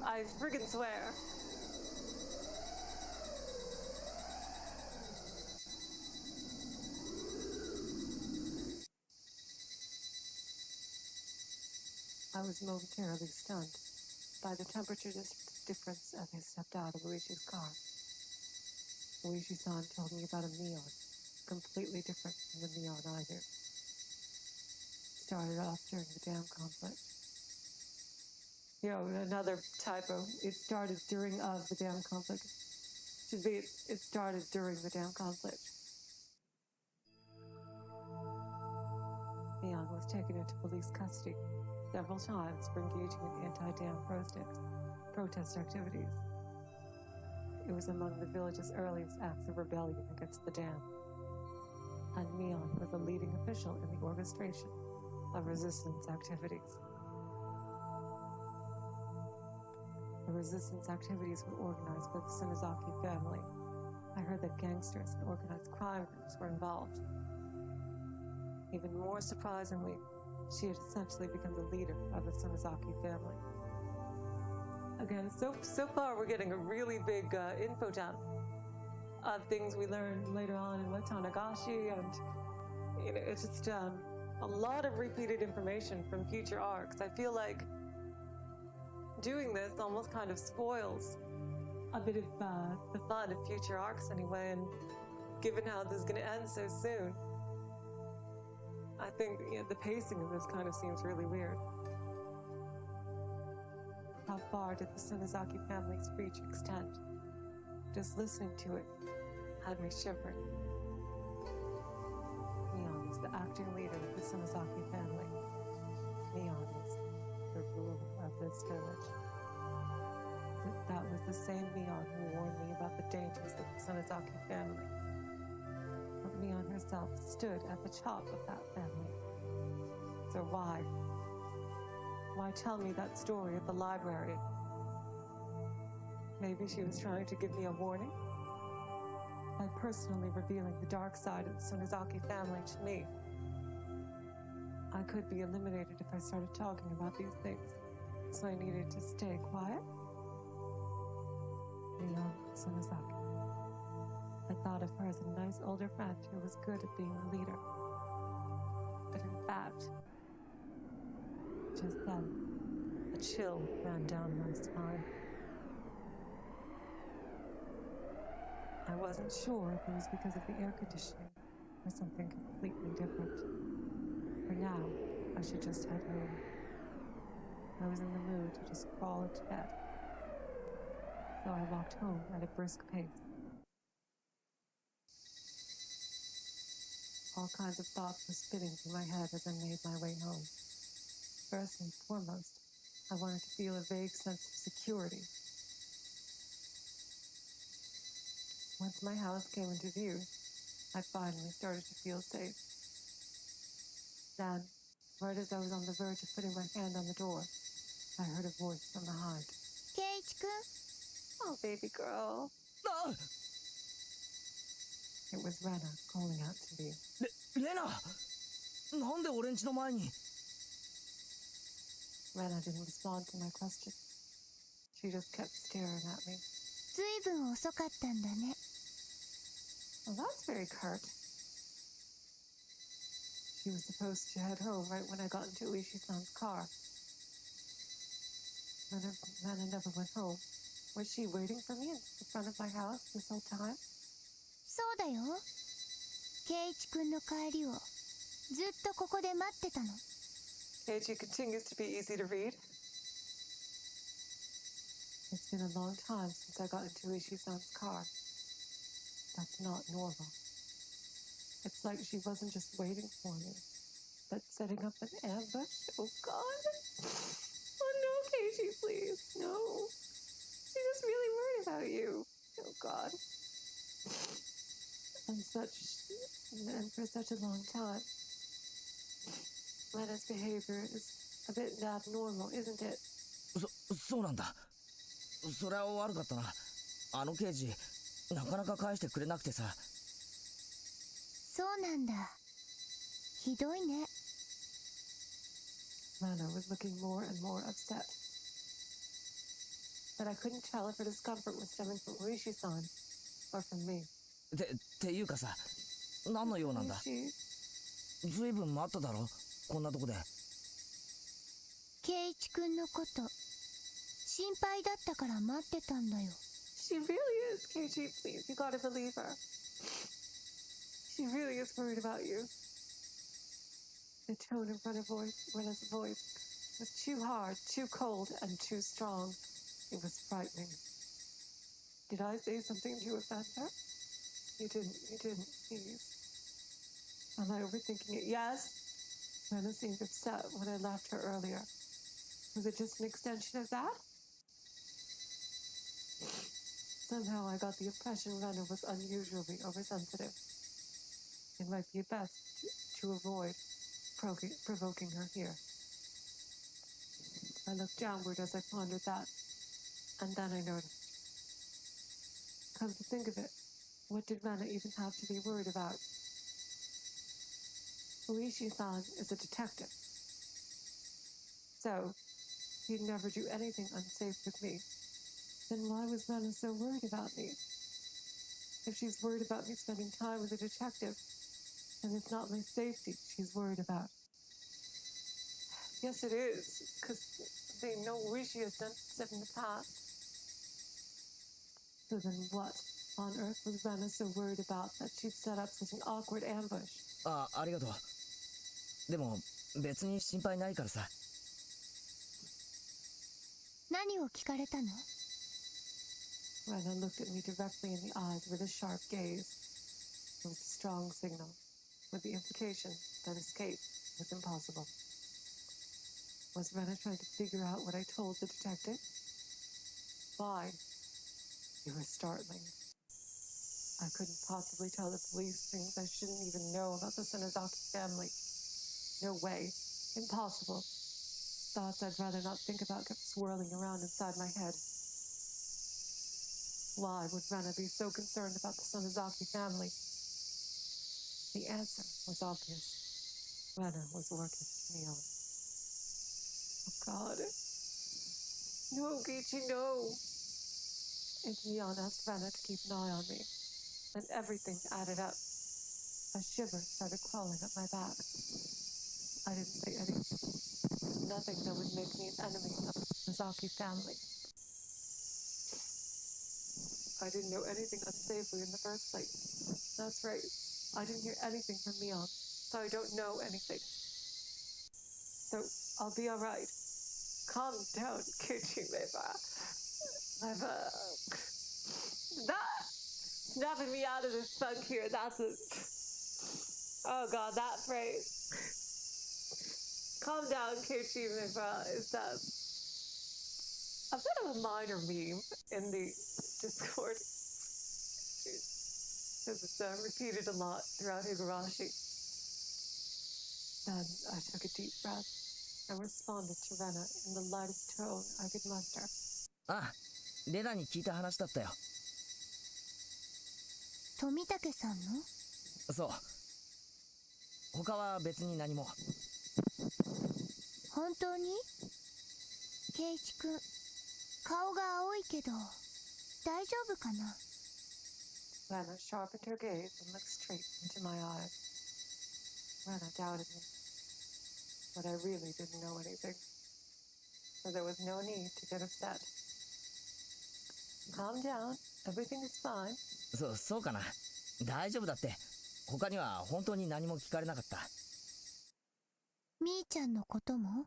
I friggin' swear. I was momentarily stunned by the temperature difference as I stepped out of Uishi's car. Uishi-san told me about a Mion, completely different from the Mion I knew. Started off during the dam conflict. Another typo. It started during the dam conflict. Should be it started during the dam conflict. Mion was was taken into police custody several times for engaging in anti-dam protest activities. It was among the village's earliest acts of rebellion against the dam, and Mion was a leading official in the orchestration of resistance activities. The resistance activities were organized by the Sonozaki family. I heard that gangsters and organized crime groups were involved. Even more surprisingly, she had essentially become the leader of the Sonozaki family. Again, so far we're getting a really big info dump of things we learned later on in Watanagashi, and it's just a lot of repeated information from future arcs. I feel like doing this almost kind of spoils a bit of the fun of future arcs anyway, and given how this is going to end so soon, I think the pacing of this kind of seems really weird. How far did the Sonozaki family's reach extend? Just listening to it had me shivering. Mion is the acting leader of the Sonozaki family. Mion is the ruler of this village. That was the same Mion who warned me about the dangers of the Sonozaki family. But Mion herself stood at the top of that family. So why? Why tell me that story at the library? Maybe she was trying to give me a warning? By personally revealing the dark side of the Sonozaki family to me. I could be eliminated if I started talking about these things, so I needed to stay quiet. Mion Sonozaki. I thought of her as a nice older friend who was good at being a leader. But in fact, just then, a chill ran down my spine. I wasn't sure if it was because of the air conditioning or something completely different. For now, I should just head home. I was in the mood to just crawl into bed. So I walked home at a brisk pace. All kinds of thoughts were spinning through my head as I made my way home. First and foremost, I wanted to feel a vague sense of security. Once my house came into view, I finally started to feel safe. Then, right as I was on the verge of putting my hand on the door, I heard a voice from behind. Keiichi-kun? Oh, baby girl. Ah! It was Rena calling out to me. レナなんで俺んちの前に Rena didn't respond to my question. She just kept staring at me. ずいぶん遅かったんだね。 Well, that's very curt. She was supposed to head home right when I got into Uishi-san's car. Rena never went home. Was she waiting for me in the front of my house this whole time? そうだよ。圭一君の帰りをずっとここで待ってたの。 Keiichi continues to be easy to read. It's been a long time since I got into Uishi-san's car. That's not normal. It's like she wasn't just waiting for me, but setting up an ambush. Oh God. Oh no, Keiichi, please. No. She was really worried about you. Oh God. And for such a long time. Rena's behavior is a bit abnormal, isn't it? そうなんだ。それは悪かったな。あの刑事なかなか返してくれなくてさ。そうなんだ。ひどいね。Rena was looking more and more upset. But I couldn't tell if her discomfort was stemming from Uishi-san or from me. っていうかさ、何の用なんだ。ずいぶん待っただろ、こんなとこで。圭一君のこと心配だったから待ってたんだよ。She really is, Keiichi, please. You gotta believe her. She really is worried about you. The tone of Rena's voice was too hard, too cold, and too strong. It was frightening. Did I say something to offend her? You didn't, please. Am I overthinking it? Yes. Rena seemed upset when I left her earlier. Was it just an extension of that? Somehow I got the impression Rena was unusually oversensitive. It might be best to avoid provoking her here. I looked downward as I pondered that, and then I noticed. Come to think of it, what did Rena even have to be worried about? Uishi-san is a detective. So, he'd never do anything unsafe with me. Then why was Rena so worried about me? If she's worried about me spending time with a detective, then it's not my safety she's worried about. Yes, it is, because they know Uishi has done stuff in the past. So then what on earth was Rena so worried about that she'd set up such an awkward ambush? あ、ありがとう。でも別に心配ないからさ。何を聞かれたの？ Rena looked at me directly in the eyes with a sharp gaze. It was a strong signal, with the implication that escape was impossible. Was Rena trying to figure out what I told the detective? Why? It was startling. I couldn't possibly tell the police things I shouldn't even know about the Sonozaki family. No way. Impossible. Thoughts I'd rather not think about kept swirling around inside my head. Why would Rena be so concerned about the Sonozaki family? The answer was obvious. Rena was working with Mion. Oh God. No, Geichi, no. And Mion asked Rena to keep an eye on me. And everything added up. A shiver started crawling up my back. I didn't say anything. Nothing that would make me an enemy of the Sonozaki family. I didn't know anything unsavory in the first place. That's right. I didn't hear anything from Mion, so I don't know anything. So I'll be all right. Calm down, Kichimeba. That snapping me out of this funk here. That's a. Oh God, that phrase. Calm down, Kichimeba. Is that a bit of a minor meme in the Discord? Because it's repeated a lot throughout Higurashi. Then I took a deep breath and responded to Rena in the lightest tone I could muster. あ、レナに聞いた話だったよ。富武さんの？そう。他は別に何も。本当に？圭一君、顔が青いけど大丈夫かな？ Rena sharpened her gaze and looked straight into my eyes. Rena doubted me, but I really didn't know anything, so there was no need to get upset. Calm down, everything is fine. そうかな。大丈夫だって。他には本当に何も聞かれなかった。みーちゃんのことも？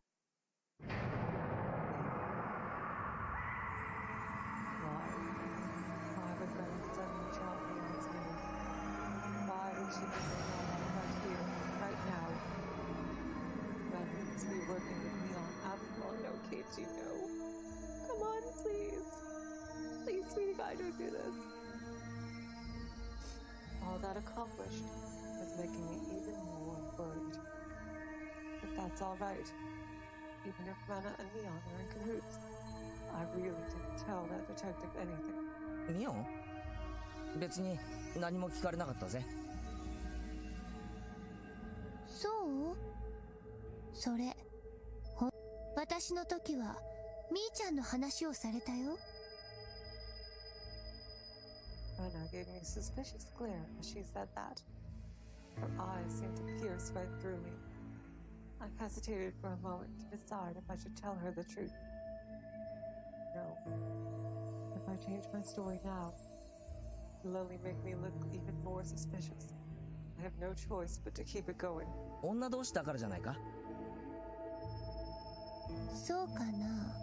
She was right here, right now. Rena must be working with Mion after all. No, Keiichi, no. Come on, please. Please, sweetie guy, don't do this. All that accomplished was making me even more worried. But that's all right. Even if Rena and Mion are in cahoots, I really didn't tell that detective anything. ミオン？別に何も聞かれなかったぜ。そう？それ、私の時はみーちゃんの話をされたよ。Rena gave me a suspicious glare as she said that. Her eyes seemed to pierce right through me. I hesitated for a moment to decide if I should tell her the truth. No. If I change my story now, it'll only make me look even more suspicious. I have no choice but to keep it going. 女同士だからじゃないか？そうかな。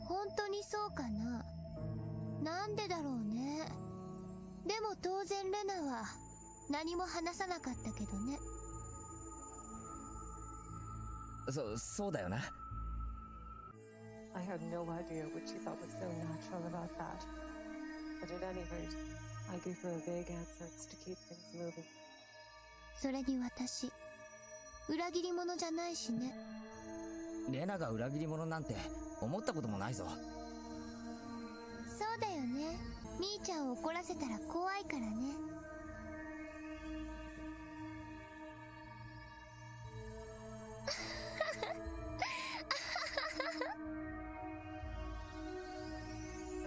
本当にそうかな。なんでだろうね。でも当然レナは何も話さなかったけどね。そうだよな。I had no idea what she thought was so natural about that. But at any rate, I gave her a vague answer to keep things moving. それに私裏切り者じゃないしね。レナが裏切り者なんて思ったこともないぞ。そうだよね。みーちゃんを怒らせたら怖いからね。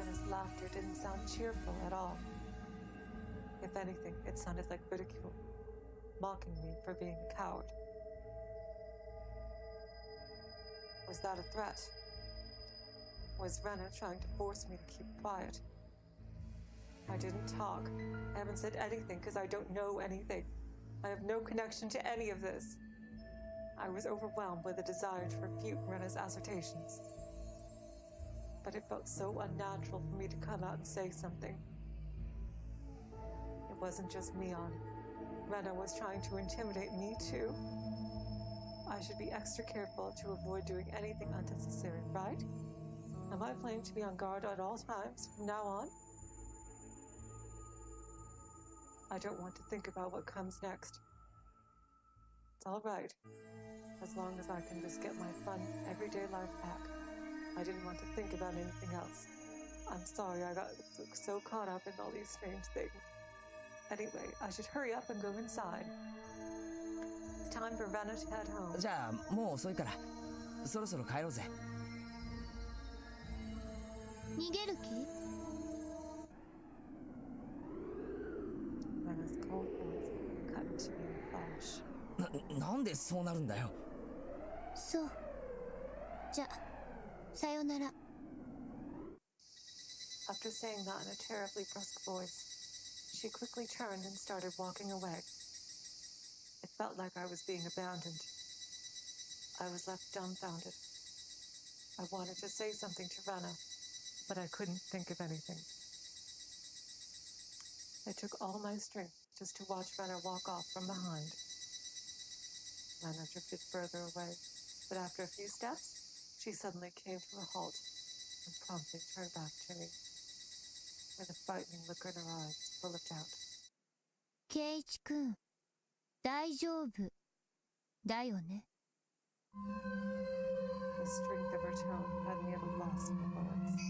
His laughter didn't sound cheerful at all. If anything, it sounded like ridicule, mocking me for being a coward. Was that a threat? Was Rena trying to force me to keep quiet? I didn't talk. I haven't said anything because I don't know anything. I have no connection to any of this. I was overwhelmed with a desire to refute Rena's assertions. But it felt so unnatural for me to come out and say something. It wasn't just Mion. Rena was trying to intimidate me too. I should be extra careful to avoid doing anything unnecessary, right? Am I planning to be on guard at all times from now on? I don't want to think about what comes next. It's all right, as long as I can just get my fun, everyday life back. I didn't want to think about anything else. I'm sorry I got so caught up in all these strange things. Anyway, I should hurry up and go inside. It's time for Rena to head home. じゃあもう遅いからそろそろ帰ろうぜ。逃げる気？ Rena's cold voice cut into me in a flash. なんでそうなるんだよ。そう。じゃ、さよなら。After saying that in a terribly brusque voice, she quickly turned and started walking away. It felt like I was being abandoned. I was left dumbfounded. I wanted to say something to Rena, but I couldn't think of anything. It took all my strength just to watch Rena walk off from behind. Rena drifted further away, but after a few steps, she suddenly came to a halt and promptly turned back to me, with a frightening look in her eyes full of doubt. 圭一くん、大丈夫だよね。The strength of her tone had me at a loss for words.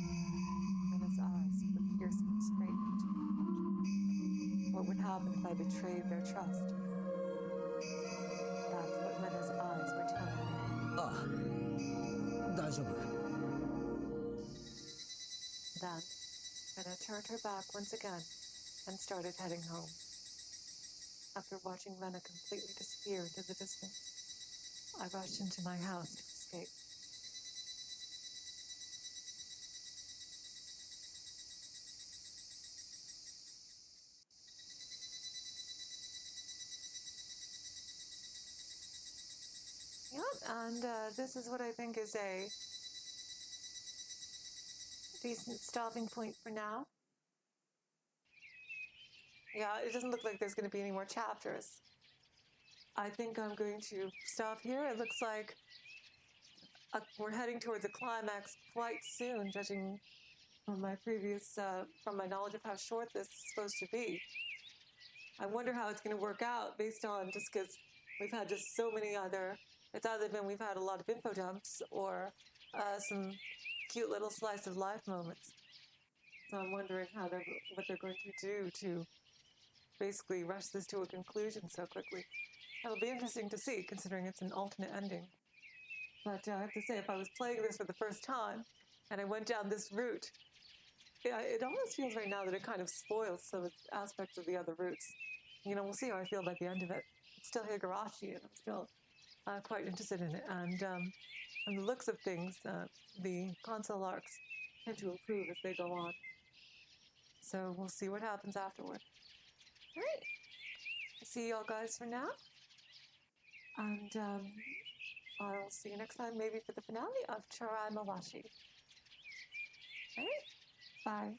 Rena's eyes were piercing straight into me. What would happen if I betrayed their trust? That's what Rena's eyes were telling me. ああ、大丈夫。Then, Rena turned her back once again and started heading home. After watching Rena completely disappear into the distance, I rushed into my house to escape. Yep, and this is what I think is a decent stopping point for now. Yeah, it doesn't look like there's going to be any more chapters. I think I'm going to stop here. It looks like we're heading towards a climax quite soon, judging from my previous, from my knowledge of how short this is supposed to be. I wonder how it's going to work out based on just because we've had just so many other, it's either been we've had a lot of infodumps or some cute little slice of life moments. So I'm wondering what they're going to do to basically rush this to a conclusion so quickly. It'll be interesting to see, considering it's an alternate ending. But I have to say, if I was playing this for the first time, and I went down this route, it almost feels right now that it kind of spoils some aspects of the other routes. You know, we'll see how I feel by the end of it. It's still Higurashi, and I'm still quite interested in it. And from the looks of things, the console arcs tend to improve as they go on. So we'll see what happens afterward. All right. See y'all guys for now. And I'll see you next time, maybe for the finale of Taraimawashi. All right. Bye.